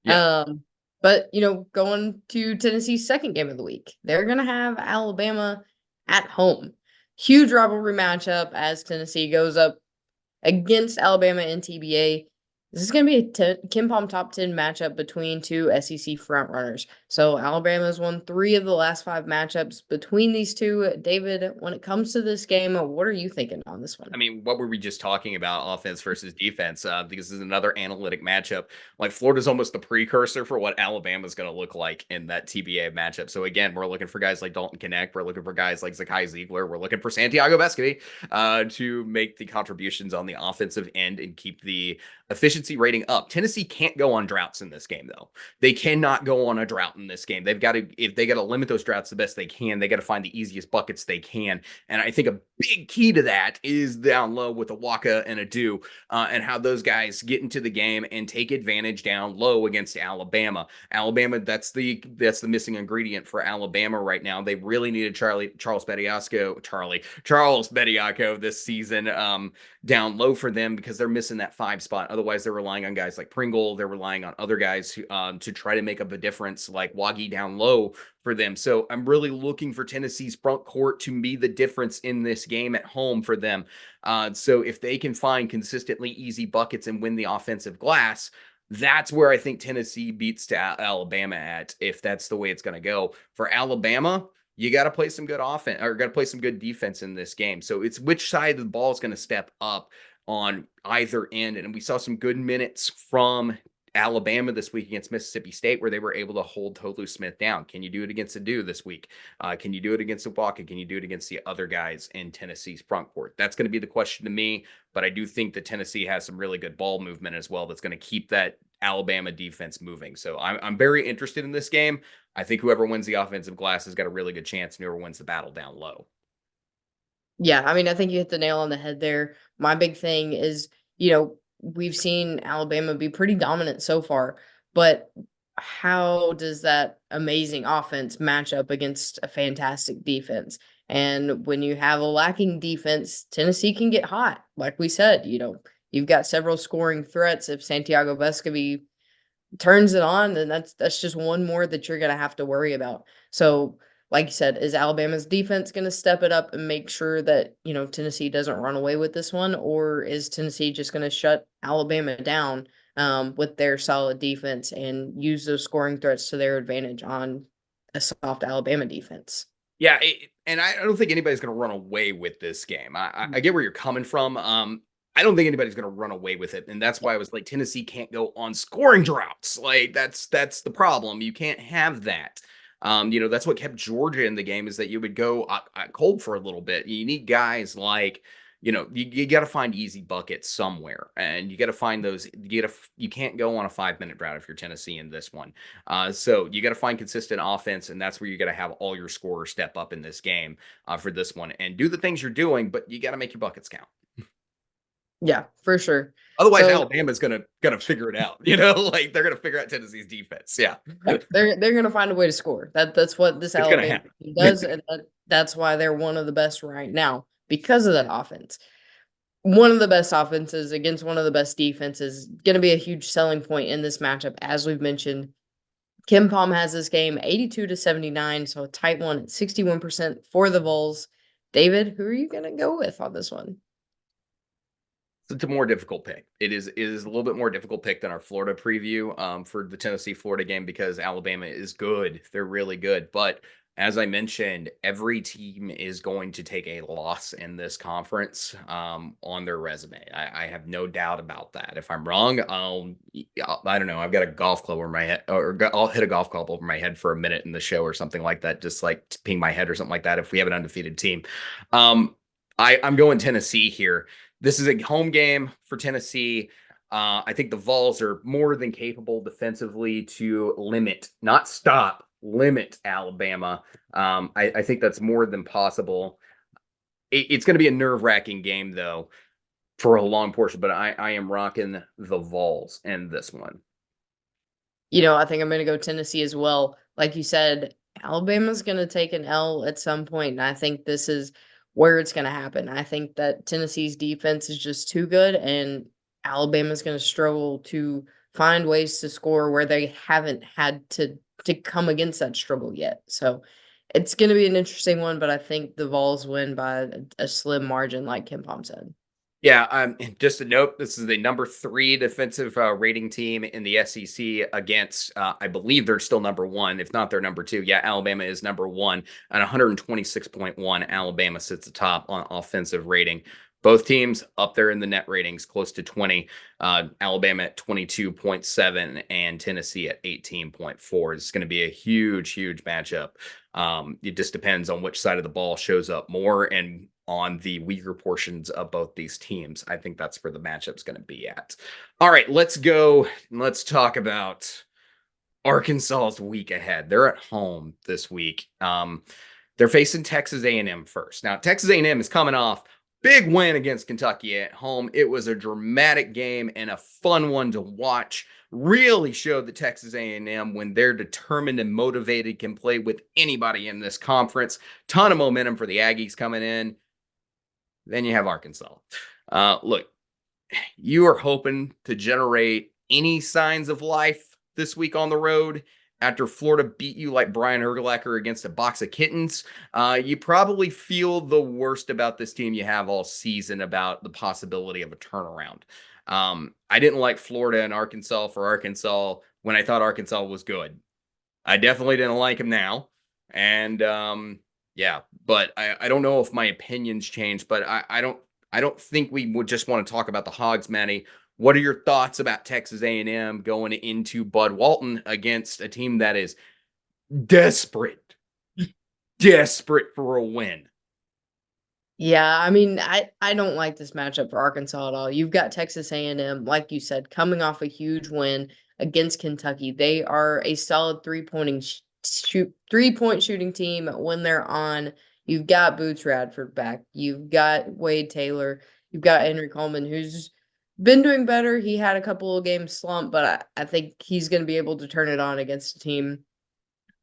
Yeah. But going to Tennessee's second game of the week, they're gonna have Alabama at home. Huge rivalry matchup as Tennessee goes up against Alabama and TBA. This is going to be a KenPom top 10 matchup between two SEC frontrunners. So Alabama's won 3 of the last 5 matchups between these two. David, when it comes to this game, what are you thinking on this one? I mean, what were we just talking about, offense versus defense? Because this is another analytic matchup. Like Florida's almost the precursor for what Alabama's going to look like in that TBA matchup. So again, we're looking for guys like Dalton Connect. We're looking for guys like Zakai Ziegler. We're looking for Santiago Vescovi to make the contributions on the offensive end and keep the efficiency rating up. Tennessee can't go on droughts in this game, though. They cannot go on a drought in this game. If they got to limit those droughts the best they can, they got to find the easiest buckets they can. And I think a big key to that is down low with a Waka and a Do, and how those guys get into the game and take advantage down low against Alabama. That's the missing ingredient for Alabama right now. They really needed Charles Bediako this season down low for them because they're missing that 5 spot. Otherwise, they're relying on guys like Pringle. They're relying on other guys to try to make up a difference, like Waggy down low for them. So I'm really looking for Tennessee's front court to be the difference in this game at home for them. So if they can find consistently easy buckets and win the offensive glass, that's where I think Tennessee beats to Alabama at, if that's the way it's going to go. For Alabama, you got to play some good offense, or got to play some good defense in this game. So it's which side of the ball is going to step up on either end. And we saw some good minutes from Alabama this week against Mississippi State, where they were able to hold Tolu Smith down? Can you do it against Adu this week? Can you do it against Ibaka? Can you do it against the other guys in Tennessee's front court? That's going to be the question to me. But I do think that Tennessee has some really good ball movement as well that's going to keep that Alabama defense moving. So I'm very interested in this game. I think whoever wins the offensive glass has got a really good chance, and whoever wins the battle down low. Yeah, I mean, I think you hit the nail on the head there. My big thing is, we've seen Alabama be pretty dominant so far, but how does that amazing offense match up against a fantastic defense? And when you have a lacking defense, Tennessee can get hot. Like we said, you've got several scoring threats. If Santiago Vescovi turns it on, then that's just one more that you're gonna have to worry about. So, like you said, is Alabama's defense gonna step it up and make sure that, Tennessee doesn't run away with this one? Or is Tennessee just gonna shut Alabama down with their solid defense and use those scoring threats to their advantage on a soft Alabama defense? Yeah, and I don't think anybody's going to run away with this game. I get where you're coming from. I don't think anybody's going to run away with it, and that's why I was like, Tennessee can't go on scoring droughts. Like that's the problem. You can't have that. That's what kept Georgia in the game, is that you would go cold for a little bit. You need guys like, you got to find easy buckets somewhere, and you got to find those. You can't go on a 5-minute drought if you're Tennessee in this one. So you got to find consistent offense, and that's where you got to have all your scorers step up in this game for this one and do the things you're doing, but you got to make your buckets count. Yeah, for sure. Otherwise, So Alabama's gonna figure it out. Like they're gonna figure out Tennessee's defense. Yeah, yeah, they're gonna find a way to score. That's what this it's gonna Alabama happen. team does, and that's why they're one of the best right now because of that offense. One of the best offenses against one of the best defenses, gonna be a huge selling point in this matchup, as we've mentioned. Kim Palm has this game 82-79, so a tight one at 61% for the Vols. David, who are you gonna go with on this one? It's a more difficult pick. It is a little bit more difficult pick than our Florida preview for the Tennessee Florida game, because Alabama is good. They're really good. But as I mentioned, every team is going to take a loss in this conference on their resume. I have no doubt about that. If I'm wrong, I don't know. I've got a golf club over my head, or I'll hit a golf club over my head for a minute in the show or something like that, just like to ping my head or something like that if we have an undefeated team. Um, I'm going Tennessee here. This is a home game for Tennessee. I think the Vols are more than capable defensively to limit, not stop, limit Alabama. I think that's more than possible. It's going to be a nerve-wracking game, though, for a long portion, but I am rocking the Vols in this one. I think I'm gonna go Tennessee as well. Like you said, Alabama's gonna take an L at some point, and I think this is where it's gonna happen. I think that Tennessee's defense is just too good, and Alabama's gonna struggle to find ways to score where they haven't had to come against that struggle yet. So it's gonna be an interesting one, but I think the Vols win by a slim margin, like Kim Palm said. Yeah, just a note, this is the number 3 defensive rating team in the SEC against, I believe they're still number 1, if not they're number 2. Yeah, Alabama is number 1 at 126.1. Alabama sits atop on offensive rating. Both teams up there in the net ratings, close to 20. Alabama at 22.7 and Tennessee at 18.4. It's going to be a huge, huge matchup. It just depends on which side of the ball shows up more and on the weaker portions of both these teams. I think that's where the matchup's going to be at. All right, let's go and let's talk about Arkansas's week ahead. They're at home this week. They're facing Texas A&M first. Now, Texas A&M is coming off big win against Kentucky at home. It was a dramatic game and a fun one to watch. Really showed that Texas A&M, when they're determined and motivated, can play with anybody in this conference. Ton of momentum for the Aggies coming in. Then you have Arkansas. Look, you are hoping to generate any signs of life this week on the road after Florida beat you like Brian Urlacher against a box of kittens. You probably feel the worst about this team you have all season, about the possibility of a turnaround. I didn't like Florida and Arkansas for Arkansas when I thought Arkansas was good. I definitely didn't like him now. And yeah, but I don't know if my opinions changed, but I don't think we would just want to talk about the Hogs, Manny. What are your thoughts about Texas A&M going into Bud Walton against a team that is desperate, desperate for a win? Yeah, I mean, I don't like this matchup for Arkansas at all. You've got Texas A&M, like you said, coming off a huge win against Kentucky. They are a solid three-point shooting team when they're on. You've got Boots Radford back. You've got Wade Taylor. You've got Henry Coleman, who's been doing better. He had a couple of games slump, but I think he's going to be able to turn it on against a team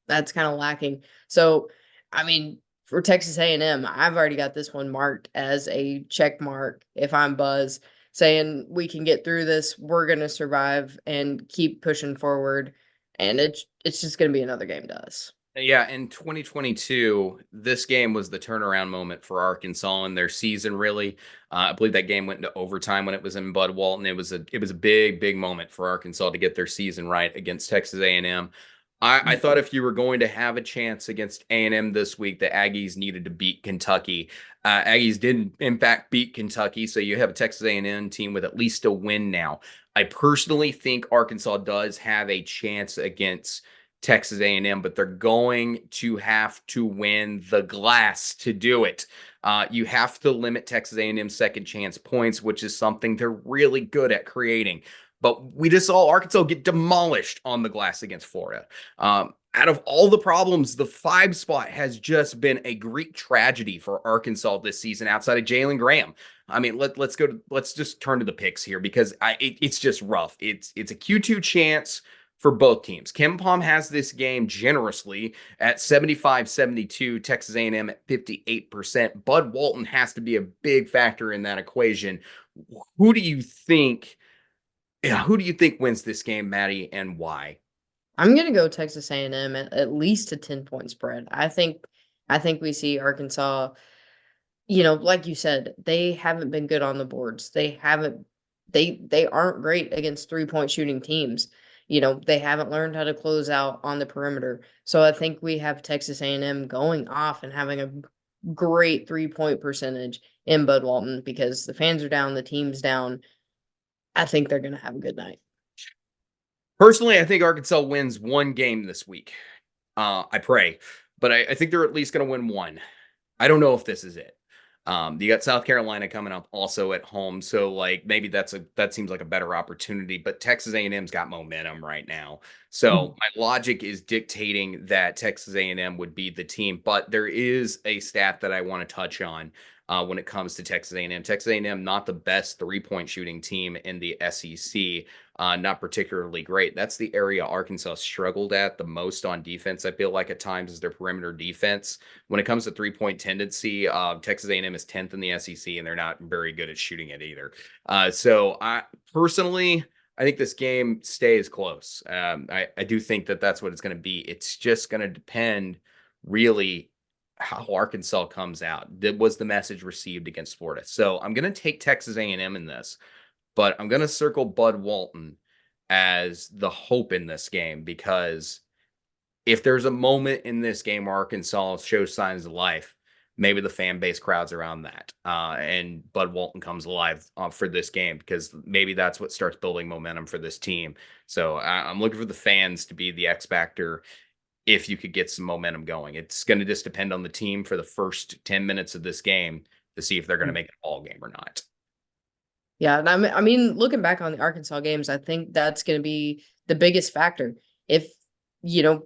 that's kinda lacking. So, I mean, for Texas A&M, I've already got this one marked as a check mark if I'm Buzz, saying, "We can get through this, we're gonna survive and keep pushing forward," and it's just gonna be another game to us. Yeah, in 2022, this game was the turnaround moment for Arkansas in their season. Really, I believe that game went into overtime when it was in Bud Walton. It was a big moment for Arkansas to get their season right against Texas A&M. I thought if you were going to have a chance against A&M this week, the Aggies needed to beat Kentucky. Aggies did in fact beat Kentucky, so you have a Texas A&M team with at least a win now. I personally think Arkansas does have a chance against Texas A&M, but they're going to have to win the glass to do it. You have to limit Texas A&M's second chance points, which is something they're really good at creating. But we just saw Arkansas get demolished on the glass against Florida. Out of all the problems, the 5 spot has just been a Greek tragedy for Arkansas this season outside of Jalen Graham. I mean, let's just turn to the picks here because it's just rough. It's a Q2 chance for both teams. Ken Palm has this game generously at 75-72, Texas A&M at 58%. Bud Walton has to be a big factor in that equation. Who do you think who do you think wins this game, Maddie, and why? I'm gonna go Texas A&M at least a 10-point spread. I think we see Arkansas. Like you said, they haven't been good on the boards. They aren't great against three-point shooting teams. They haven't learned how to close out on the perimeter. So I think we have Texas A&M going off and having a great three-point percentage in Bud Walton because the fans are down, the team's down. I think they're gonna have a good night. Personally, I think Arkansas wins one game this week. I pray, but I think they're at least going to win one. I don't know if this is it. You got South Carolina coming up also at home, so like maybe that seems like a better opportunity. But Texas A&M's got momentum right now, so Mhm. my logic is dictating that Texas A&M would be the team. But there is a stat that I want to touch on when it comes to Texas A&M. Texas A&M not the best 3-point shooting team in the SEC. Not particularly great. That's the area Arkansas struggled at the most on defense. I feel like at times is their perimeter defense. When it comes to 3-point tendency, Texas A&M is 10th in the SEC, and they're not very good at shooting it either. So I personally, I think this game stays close. I do think that that's what it's going to be. It's just going to depend really how Arkansas comes out. That was the message received against Florida. So I'm going to take Texas A&M in this, but I'm going to circle Bud Walton as the hope in this game because if there's a moment in this game where Arkansas shows signs of life, maybe the fan base crowds around that, and Bud Walton comes alive for this game because maybe that's what starts building momentum for this team. So I'm looking for the fans to be the X factor if you could get some momentum going. It's going to just depend on the team for the first 10 minutes of this game to see if they're going to make it a ball game or not. Yeah, and I mean, looking back on the Arkansas games, I think that's gonna be the biggest factor. If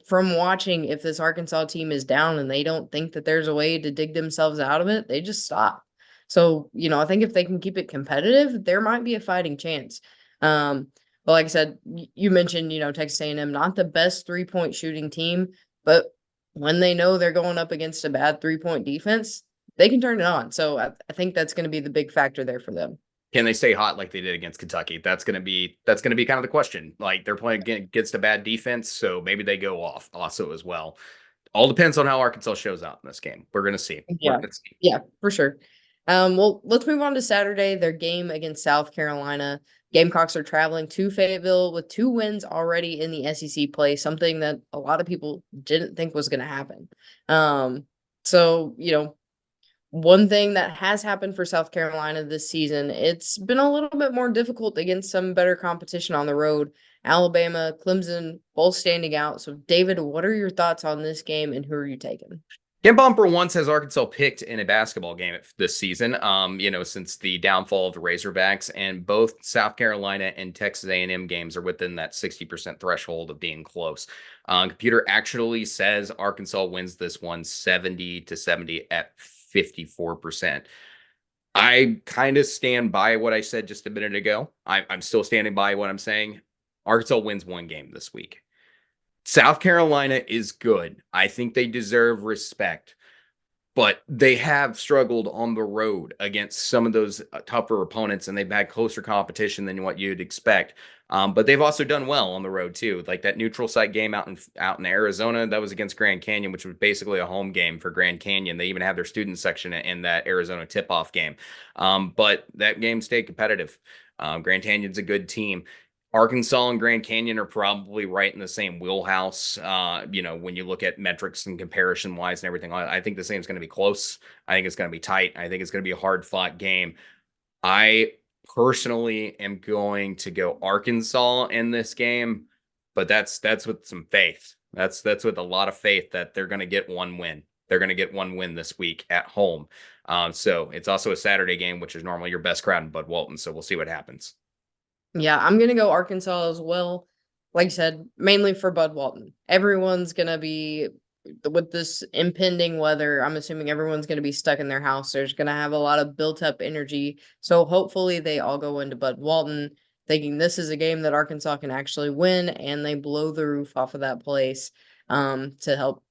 from watching, if this Arkansas team is down and they don't think that there's a way to dig themselves out of it, they just stop. So, I think if they can keep it competitive, there might be a fighting chance. Um, but like I said, you mentioned, Texas A&M, not the best three-point shooting team, but when they know they're going up against a bad three-point defense, they can turn it on. So I think that's going to be the big factor there for them. Can they stay hot like they did against Kentucky? That's gonna be kind of the question. Like they're playing against a bad defense, so maybe they go off also as well. All depends on how Arkansas shows out in this game. We're gonna see. We're Yeah. gonna see. Yeah, for sure. Well, let's move on to Saturday, their game against South Carolina. Gamecocks are traveling to Fayetteville with 2 wins already in the SEC play, something that a lot of people didn't think was gonna happen. So, One thing that has happened for South Carolina this season, it's been a little bit more difficult against some better competition on the road. Alabama, Clemson, both standing out. So, David, what are your thoughts on this game and who are you taking? Ken Bumper once has Arkansas picked in a basketball game this season, since the downfall of the Razorbacks, and both South Carolina and Texas A&M games are within that 60% threshold of being close. Computer actually says Arkansas wins this one 70-70 at 54%. I kind of stand by what I said just a minute ago. I'm still standing by what I'm saying. Arkansas wins one game this week. South Carolina is good. I think they deserve respect, but they have struggled on the road against some of those tougher opponents, and they've had closer competition than what you'd expect. But they've also done well on the road too. Like that neutral site game out in Arizona, that was against Grand Canyon, which was basically a home game for Grand Canyon. They even had their student section in that Arizona tip-off game, but that game stayed competitive. Grand Canyon's a good team. Arkansas and Grand Canyon are probably right in the same wheelhouse. When you look at metrics and comparison wise and everything, I think the same is going to be close. I think it's going to be tight. I think it's going to be a hard fought game. I personally am going to go Arkansas in this game, but that's with some faith. That's with a lot of faith that they're going to get one win. They're going to get one win this week at home. So it's also a Saturday game, which is normally your best crowd in Bud Walton. So we'll see what happens. Yeah, I'm gonna go Arkansas as well. Like I said, mainly for Bud Walton. Everyone's gonna be with this impending weather. I'm assuming everyone's gonna be stuck in their house. There's gonna have a lot of built up energy. So hopefully they all go into Bud Walton thinking this is a game that Arkansas can actually win, and they blow the roof off of that place to help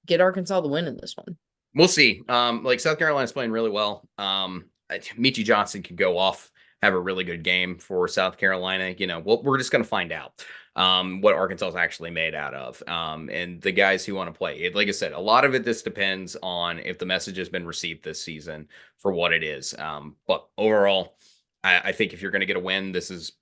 get Arkansas the win in this one. We'll see. Like South Carolina's playing really well. Michi Johnson could go off, have a really good game for South Carolina. We're just going to find out what Arkansas is actually made out of, and the guys who want to play. Like I said, a lot of it this depends on if the message has been received this season for what it is. But overall, I think if you're going to get a win, this is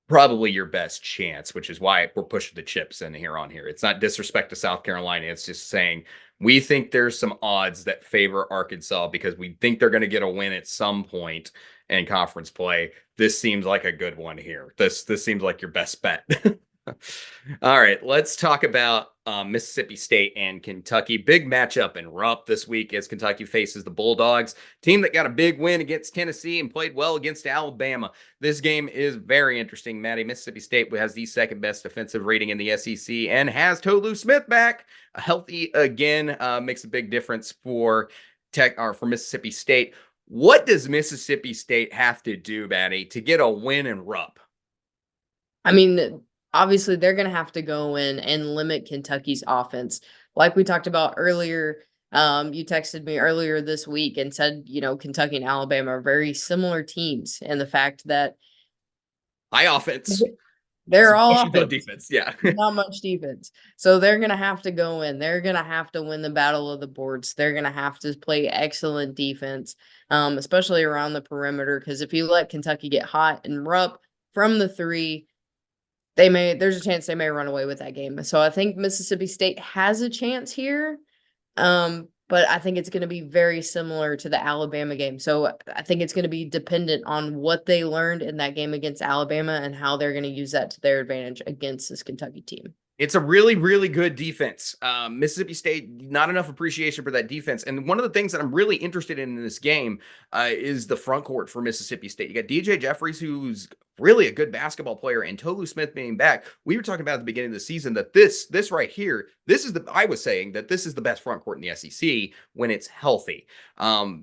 probably your best chance, which is why we're pushing the chips in here on here. It's not disrespect to South Carolina. It's just saying we think there's some odds that favor Arkansas because we think they're going to get a win at some point in conference play. This seems like a good one here. This seems like your best bet. All right, let's talk about Mississippi State and Kentucky. Big matchup in Rupp this week as Kentucky faces the Bulldogs, team that got a big win against Tennessee and played well against Alabama. This game is very interesting, Maddie. Mississippi State has the second best defensive rating in the SEC and has Tolu Smith back. Healthy again makes a big difference for Mississippi State. What does Mississippi State have to do, Maddie, to get a win in Rupp? I mean, obviously, they're gonna have to go in and limit Kentucky's offense. Like we talked about earlier, you texted me earlier this week and said, Kentucky and Alabama are very similar teams, and the fact that High offense, they're some all questions on offense, defense. Yeah. not much defense. So they're gonna have to go in. They're gonna have to win the battle of the boards. They're gonna have to play excellent defense, especially around the perimeter. Because if you let Kentucky get hot and Rupp from the three, there's a chance they may run away with that game. So I think Mississippi State has a chance here. But I think it's going to be very similar to the Alabama game. So I think it's going to be dependent on what they learned in that game against Alabama and how they're going to use that to their advantage against this Kentucky team. It's a really, really good defense. Mississippi State, not enough appreciation for that defense. And one of the things that I'm really interested in this game is the front court for Mississippi State. You got DJ Jeffries, who's really a good basketball player, and Tolu Smith being back. We were talking about at the beginning of the season that this right here, I was saying that this is the best front court in the SEC when it's healthy.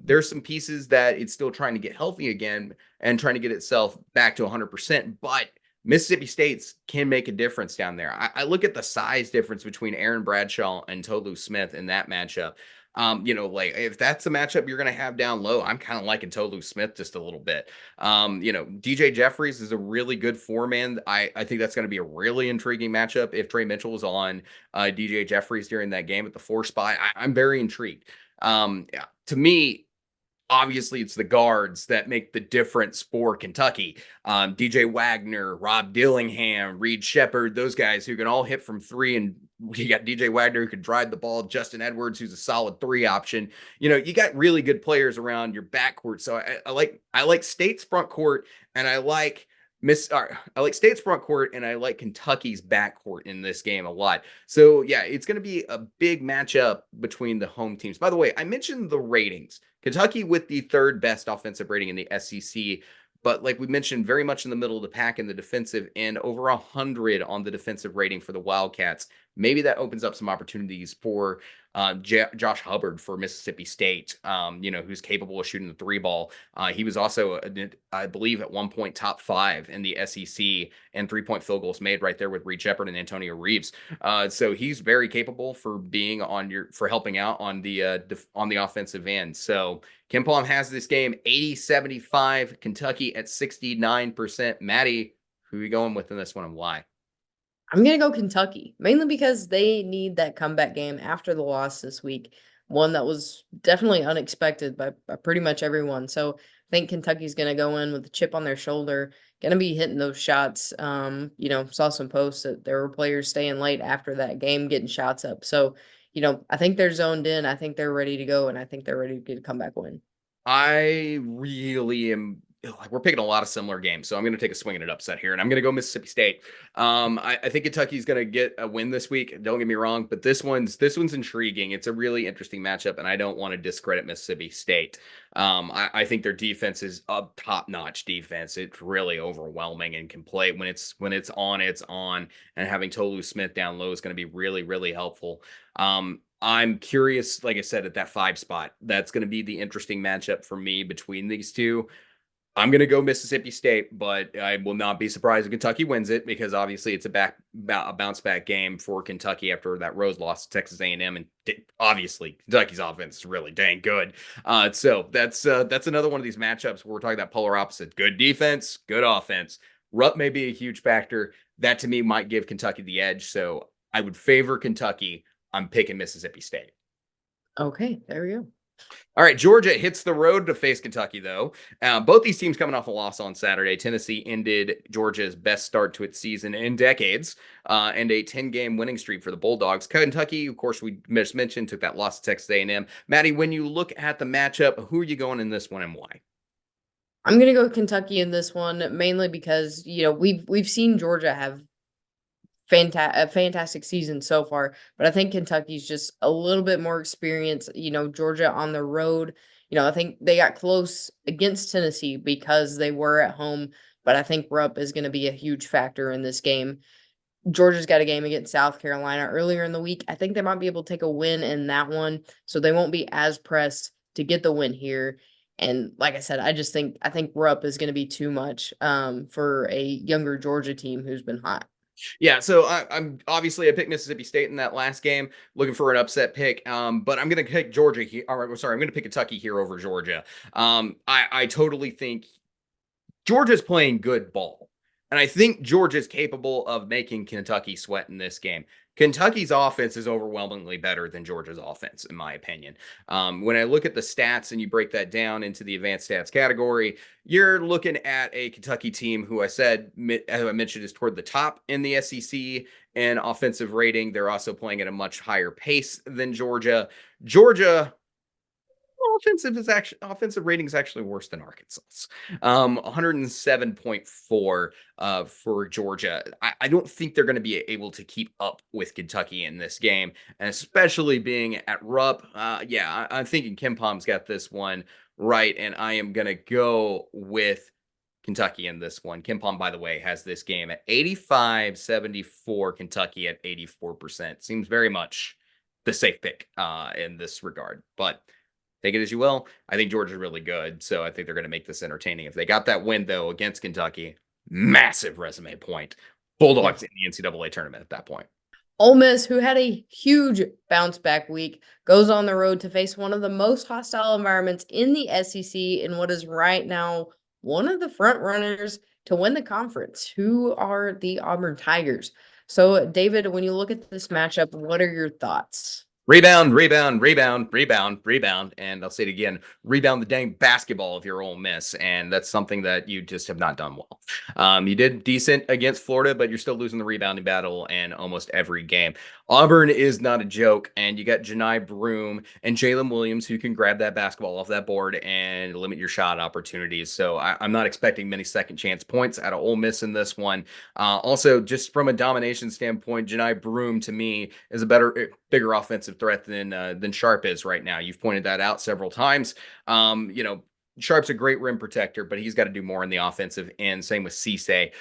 There's some pieces that it's still trying to get healthy again and trying to get itself back to 100%, but Mississippi State's can make a difference down there. I look at the size difference between Aaron Bradshaw and Tolu Smith in that matchup. If that's the matchup you're going to have down low, I'm kind of liking Tolu Smith just a little bit. DJ Jeffries is a really good four-man. I think that's going to be a really intriguing matchup if Trey Mitchell was on DJ Jeffries during that game at the four spot. I'm very intrigued. To me, obviously it's the guards that make the difference for Kentucky. DJ Wagner, Rob Dillingham, Reed Shepard, those guys who can all hit from three. And you got DJ Wagner who can drive the ball, Justin Edwards, who's a solid three option. You got really good players around your backcourt. So I like State's front court, and I like State's front court, and I like Kentucky's backcourt in this game a lot. So yeah, it's going to be a big matchup between the home teams. By the way, I mentioned the ratings. Kentucky with the third best offensive rating in the SEC, but like we mentioned, very much in the middle of the pack in the defensive end, over 100 on the defensive rating for the Wildcats. Maybe that opens up some opportunities for Josh Hubbard for Mississippi State, who's capable of shooting the three ball. He was also, I believe, at one point top 5 in the SEC and 3-point field goals made right there with Reed Shepard and Antonio Reeves. So he's very capable for being for helping out on the offensive end. So KenPom has this game 80-75, Kentucky at 69%. Maddie, who are you going with in this one and why? I'm gonna go Kentucky, mainly because they need that comeback game after the loss this week, one that was definitely unexpected by pretty much everyone. So I think Kentucky's gonna go in with a chip on their shoulder, gonna be hitting those shots. Saw some posts that there were players staying late after that game, getting shots up. So, I think they're zoned in. I think they're ready to go, and I think they're ready to get a comeback win. I really am. Like, we're picking a lot of similar games, so I'm going to take a swing at an upset here, and I'm going to go Mississippi State. I think Kentucky's going to get a win this week. Don't get me wrong, but this one's intriguing. It's a really interesting matchup, and I don't want to discredit Mississippi State. I think their defense is a top-notch defense. It's really overwhelming and can play when it's on, it's on. And having Tolu Smith down low is going to be really, really helpful. I'm curious, like I said, at that 5 spot. That's going to be the interesting matchup for me between these two. I'm going to go Mississippi State, but I will not be surprised if Kentucky wins it because obviously it's a bounce back game for Kentucky after that Rose loss to Texas A&M, and obviously Kentucky's offense is really dang good. So that's another one of these matchups where we're talking about polar opposite: good defense, good offense. Rupp may be a huge factor. That to me might give Kentucky the edge. So I would favor Kentucky. I'm picking Mississippi State. Okay, there we go. All right, Georgia hits the road to face Kentucky, though. Both these teams coming off a loss on Saturday. Tennessee ended Georgia's best start to its season in decades, and a 10-game winning streak for the Bulldogs. Kentucky, of course, we just mentioned, took that loss to Texas A&M. Maddie, when you look at the matchup, who are you going in this one and why? I'm gonna go Kentucky in this one, mainly because we've seen Georgia have a fantastic season so far, but I think Kentucky's just a little bit more experience. Georgia on the road. I think they got close against Tennessee because they were at home, but I think Rupp is going to be a huge factor in this game. Georgia's got a game against South Carolina earlier in the week. I think they might be able to take a win in that one, so they won't be as pressed to get the win here. And like I said, I think Rupp is going to be too much for a younger Georgia team who's been hot. Yeah, so I'm obviously I picked Mississippi State in that last game, looking for an upset pick. But I'm going to pick Georgia here. Or, sorry, I'm going to pick Kentucky here over Georgia. I totally think Georgia's playing good ball. And I think Georgia's capable of making Kentucky sweat in this game. Kentucky's offense is overwhelmingly better than Georgia's offense, in my opinion. When I look at the stats and you break that down into the advanced stats category, you're looking at a Kentucky team who as I mentioned, is toward the top in the SEC in offensive rating. They're also playing at a much higher pace than Georgia. Georgia offensive rating is actually worse than Arkansas's. 107.4 for Georgia. I don't think they're going to be able to keep up with Kentucky in this game, and especially being at Rupp. I'm thinking KenPom's got this one right, and I am going to go with Kentucky in this one. KenPom, by the way, has this game at 85-74, Kentucky at 84%. Seems very much the safe pick in this regard, but take it as you will. I think Georgia's really good, so I think they're going to make this entertaining. If they got that win, though, against Kentucky, massive resume point. Bulldogs in the NCAA tournament at that point. Ole Miss, who had a huge bounce back week, goes on the road to face one of the most hostile environments in the SEC in what is right now one of the front runners to win the conference, who are the Auburn Tigers. So, David, when you look at this matchup, what are your thoughts? Rebound, rebound, rebound, rebound, rebound. And I'll say it again, rebound the dang basketball if you're Ole Miss. And that's something that you just have not done well. You did decent against Florida, but you're still losing the rebounding battle in almost every game. Auburn is not a joke. And you got Janai Broome and Jalen Williams who can grab that basketball off that board and limit your shot opportunities. So I'm not expecting many second chance points out of Ole Miss in this one. Also, just from a domination standpoint, Janai Broome to me is a bigger offensive threat than Sharp is right now. You've pointed that out several times. Sharp's a great rim protector, but he's got to do more in the offensive end. Same with Cisse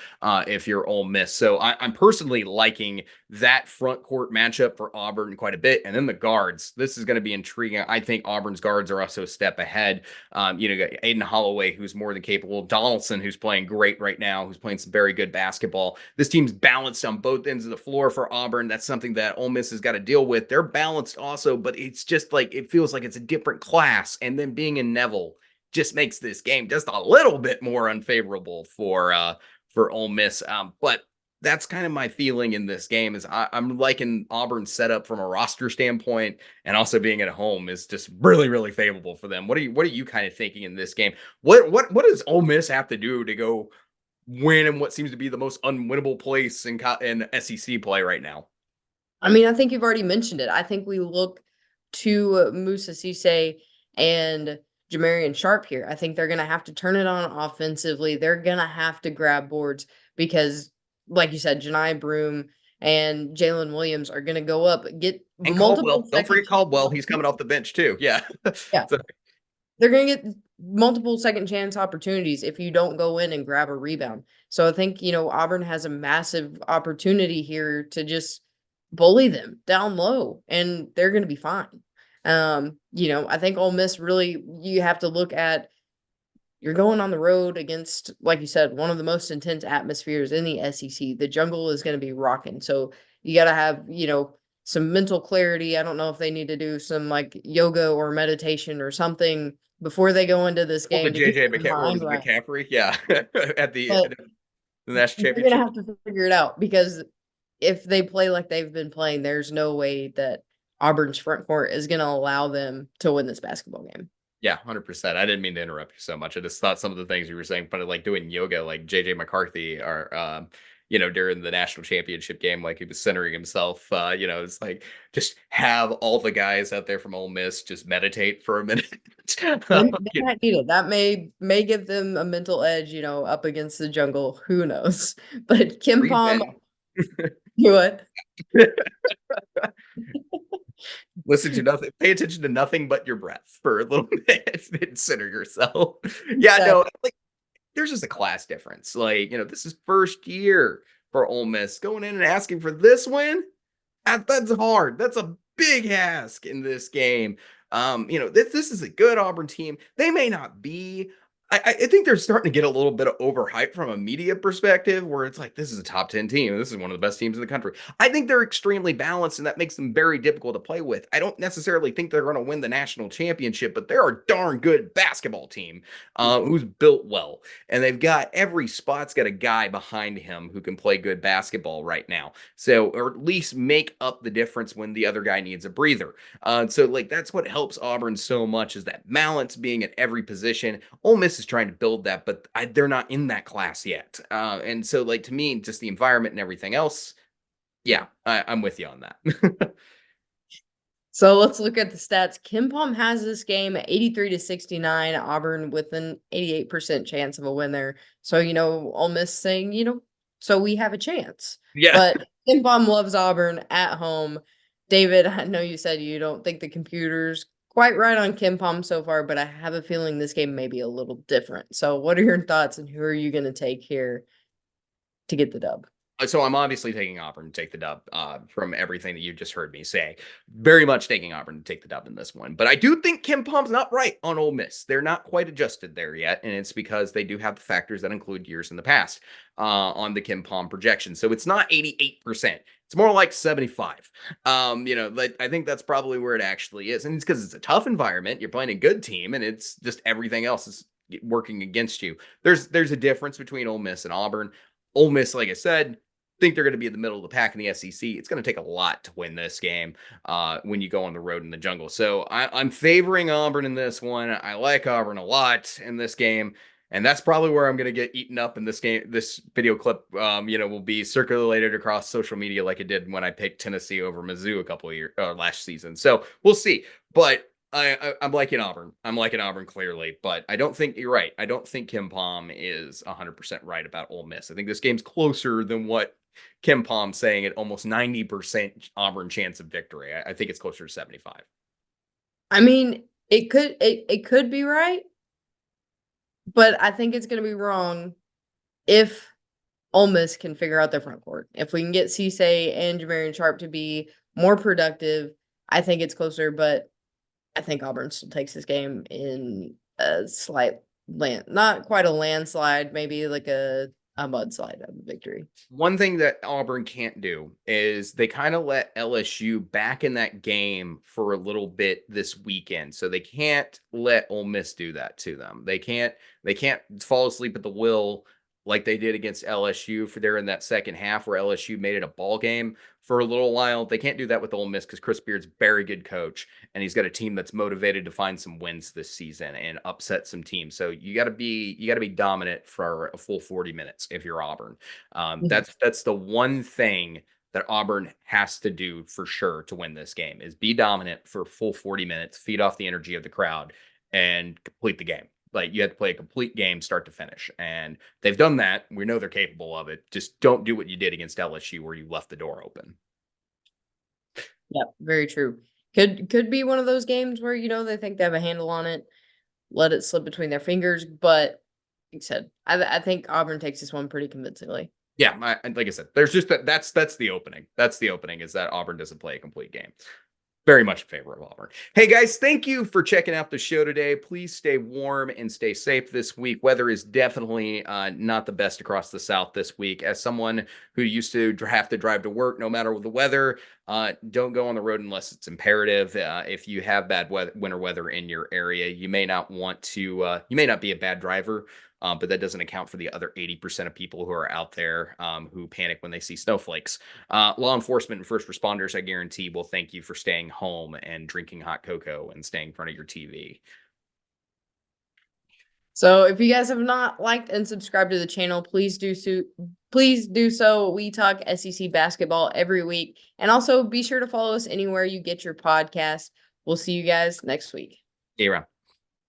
if you're Ole Miss. So I'm personally liking that front court matchup for Auburn quite a bit. And then the guards. This is going to be intriguing. I think Auburn's guards are also a step ahead. You got Aiden Holloway, who's more than capable. Donaldson, who's playing great right now, who's playing some very good basketball. This team's balanced on both ends of the floor for Auburn. That's something that Ole Miss has got to deal with. They're balanced also, but it's just like it feels like it's a different class. And then being in Neville just makes this game just a little bit more unfavorable for Ole Miss. But that's kind of my feeling in this game is I'm liking Auburn's setup from a roster standpoint, and also being at home is just really, really favorable for them. What are you kind of thinking in this game? What does Ole Miss have to do to go win in what seems to be the most unwinnable place in SEC play right now? I mean, I think you've already mentioned it. I think we look to Musa Cisse and Jamarian Sharp here. I think they're going to have to turn it on offensively. They're going to have to grab boards because, like you said, Janai Broome and Jalen Williams are going to go up, get And multiple Caldwell, don't second forget Caldwell. He's coming off the bench too. Yeah. yeah, So, they're going to get multiple second chance opportunities if you don't go in and grab a rebound. So I think, Auburn has a massive opportunity here to just bully them down low and they're going to be fine. I think Ole Miss really, you have to look at, you're going on the road against, like you said, one of the most intense atmospheres in the SEC. The jungle is going to be rocking. So you got to have, some mental clarity. I don't know if they need to do some like yoga or meditation or something before they go into this well, the game to get JJ their What mind was it, right. McCaffrey? Yeah, at But the national they're gonna championship. have to figure it out because if they play like they've been playing, there's no way that Auburn's front court is gonna allow them to win this basketball game. Yeah, 100%. I didn't mean to interrupt you so much. I just thought some of the things you were saying, but like doing yoga, like JJ McCarthy, or during the national championship game, like he was centering himself. It's like just have all the guys out there from Ole Miss just meditate for a minute. They might need it. That may give them a mental edge, up against the jungle. Who knows? But Kim Breathe Palm, in. you what? Listen to nothing, pay attention to nothing but your breath for a little bit and center yourself. Yeah, no, like there's just a class difference. Like, this is first year for Ole Miss going in and asking for this win. That's hard. That's a big ask in this game. This is a good Auburn team. They may not be. I think they're starting to get a little bit of overhyped from a media perspective, where it's like this is a top 10 team. This is one of the best teams in the country. I think they're extremely balanced, and that makes them very difficult to play with. I don't necessarily think they're going to win the national championship, but they're a darn good basketball team who's built well, and they've got every spot's got a guy behind him who can play good basketball right now. So, or at least make up the difference when the other guy needs a breather. So like that's what helps Auburn so much is that balance being at every position. Ole Miss is trying to build that, but they're not in that class yet. And so like to me, just the environment and everything else, yeah, I'm with you on that. So let's look at the stats. Kim Palm has this game at 83-69. Auburn with an 88% chance of a win there. So, Ole Miss saying, so we have a chance. Yeah. But Kim Palm loves Auburn at home. David, I know you said you don't think the computer's quite right on Kim Palm so far, but I have a feeling this game may be a little different. So what are your thoughts and who are you going to take here to get the dub? So I'm obviously taking Auburn to take the dub from everything that you just heard me say. Very much taking Auburn to take the dub in this one. But I do think Kim Palm's not right on Ole Miss. They're not quite adjusted there yet, and it's because they do have the factors that include years in the past on the Kim Palm projection. So it's not 88%. It's more like 75. Like I think that's probably where it actually is. And it's because it's a tough environment. You're playing a good team, and it's just everything else is working against you. There's a difference between Ole Miss and Auburn. Ole Miss, like I said, think they're going to be in the middle of the pack in the SEC. It's going to take a lot to win this game when you go on the road in the jungle. So I'm favoring Auburn in this one. I like Auburn a lot in this game. And that's probably where I'm going to get eaten up in this game. This video clip, will be circulated across social media like it did when I picked Tennessee over Mizzou a couple of years last season. So we'll see. But I'm liking Auburn. I'm liking Auburn clearly, but I don't think you're right. I don't think Kim Palm is 100% right about Ole Miss. I think this game's closer than what Kim Palm saying at almost 90% Auburn chance of victory. I think it's closer to 75. I mean, it could be right, but I think it's gonna be wrong if Ole Miss can figure out their front court. If we can get Cisse and Jamarian Sharp to be more productive, I think it's closer, but I think Auburn still takes this game in a slight not quite a landslide, maybe like a mudslide of a victory. One thing that Auburn can't do is they kind of let LSU back in that game for a little bit this weekend. So they can't let Ole Miss do that to them. They can't fall asleep at the wheel like they did against LSU for there in that second half where LSU made it a ball game for a little while. They can't do that with Ole Miss because Chris Beard's a very good coach and he's got a team that's motivated to find some wins this season and upset some teams. So you got to be dominant for a full 40 minutes if you're Auburn. Mhm. That's the one thing that Auburn has to do for sure to win this game is be dominant for full 40 minutes, feed off the energy of the crowd, and complete the game. Like you have to play a complete game start to finish. And they've done that. We know they're capable of it. Just don't do what you did against LSU where you left the door open. Yep, very true. Could be one of those games where, they think they have a handle on it, let it slip between their fingers, but like I said, I think Auburn takes this one pretty convincingly. Yeah, like I said, there's just that's the opening. That's the opening is that Auburn doesn't play a complete game. Very much in favor of Auburn. Hey guys, thank you for checking out the show today. Please stay warm and stay safe this week. Weather is definitely not the best across the South this week. As someone who used to have to drive to work no matter the weather, don't go on the road unless it's imperative. If you have bad winter weather in your area, you may not want to. You may not be a bad driver. But that doesn't account for the other 80% of people who are out there who panic when they see snowflakes. Law enforcement and first responders, I guarantee, will thank you for staying home and drinking hot cocoa and staying in front of your TV. So if you guys have not liked and subscribed to the channel, please do so. Please do so. We talk SEC basketball every week. And also be sure to follow us anywhere you get your podcast. We'll see you guys next week. See you around.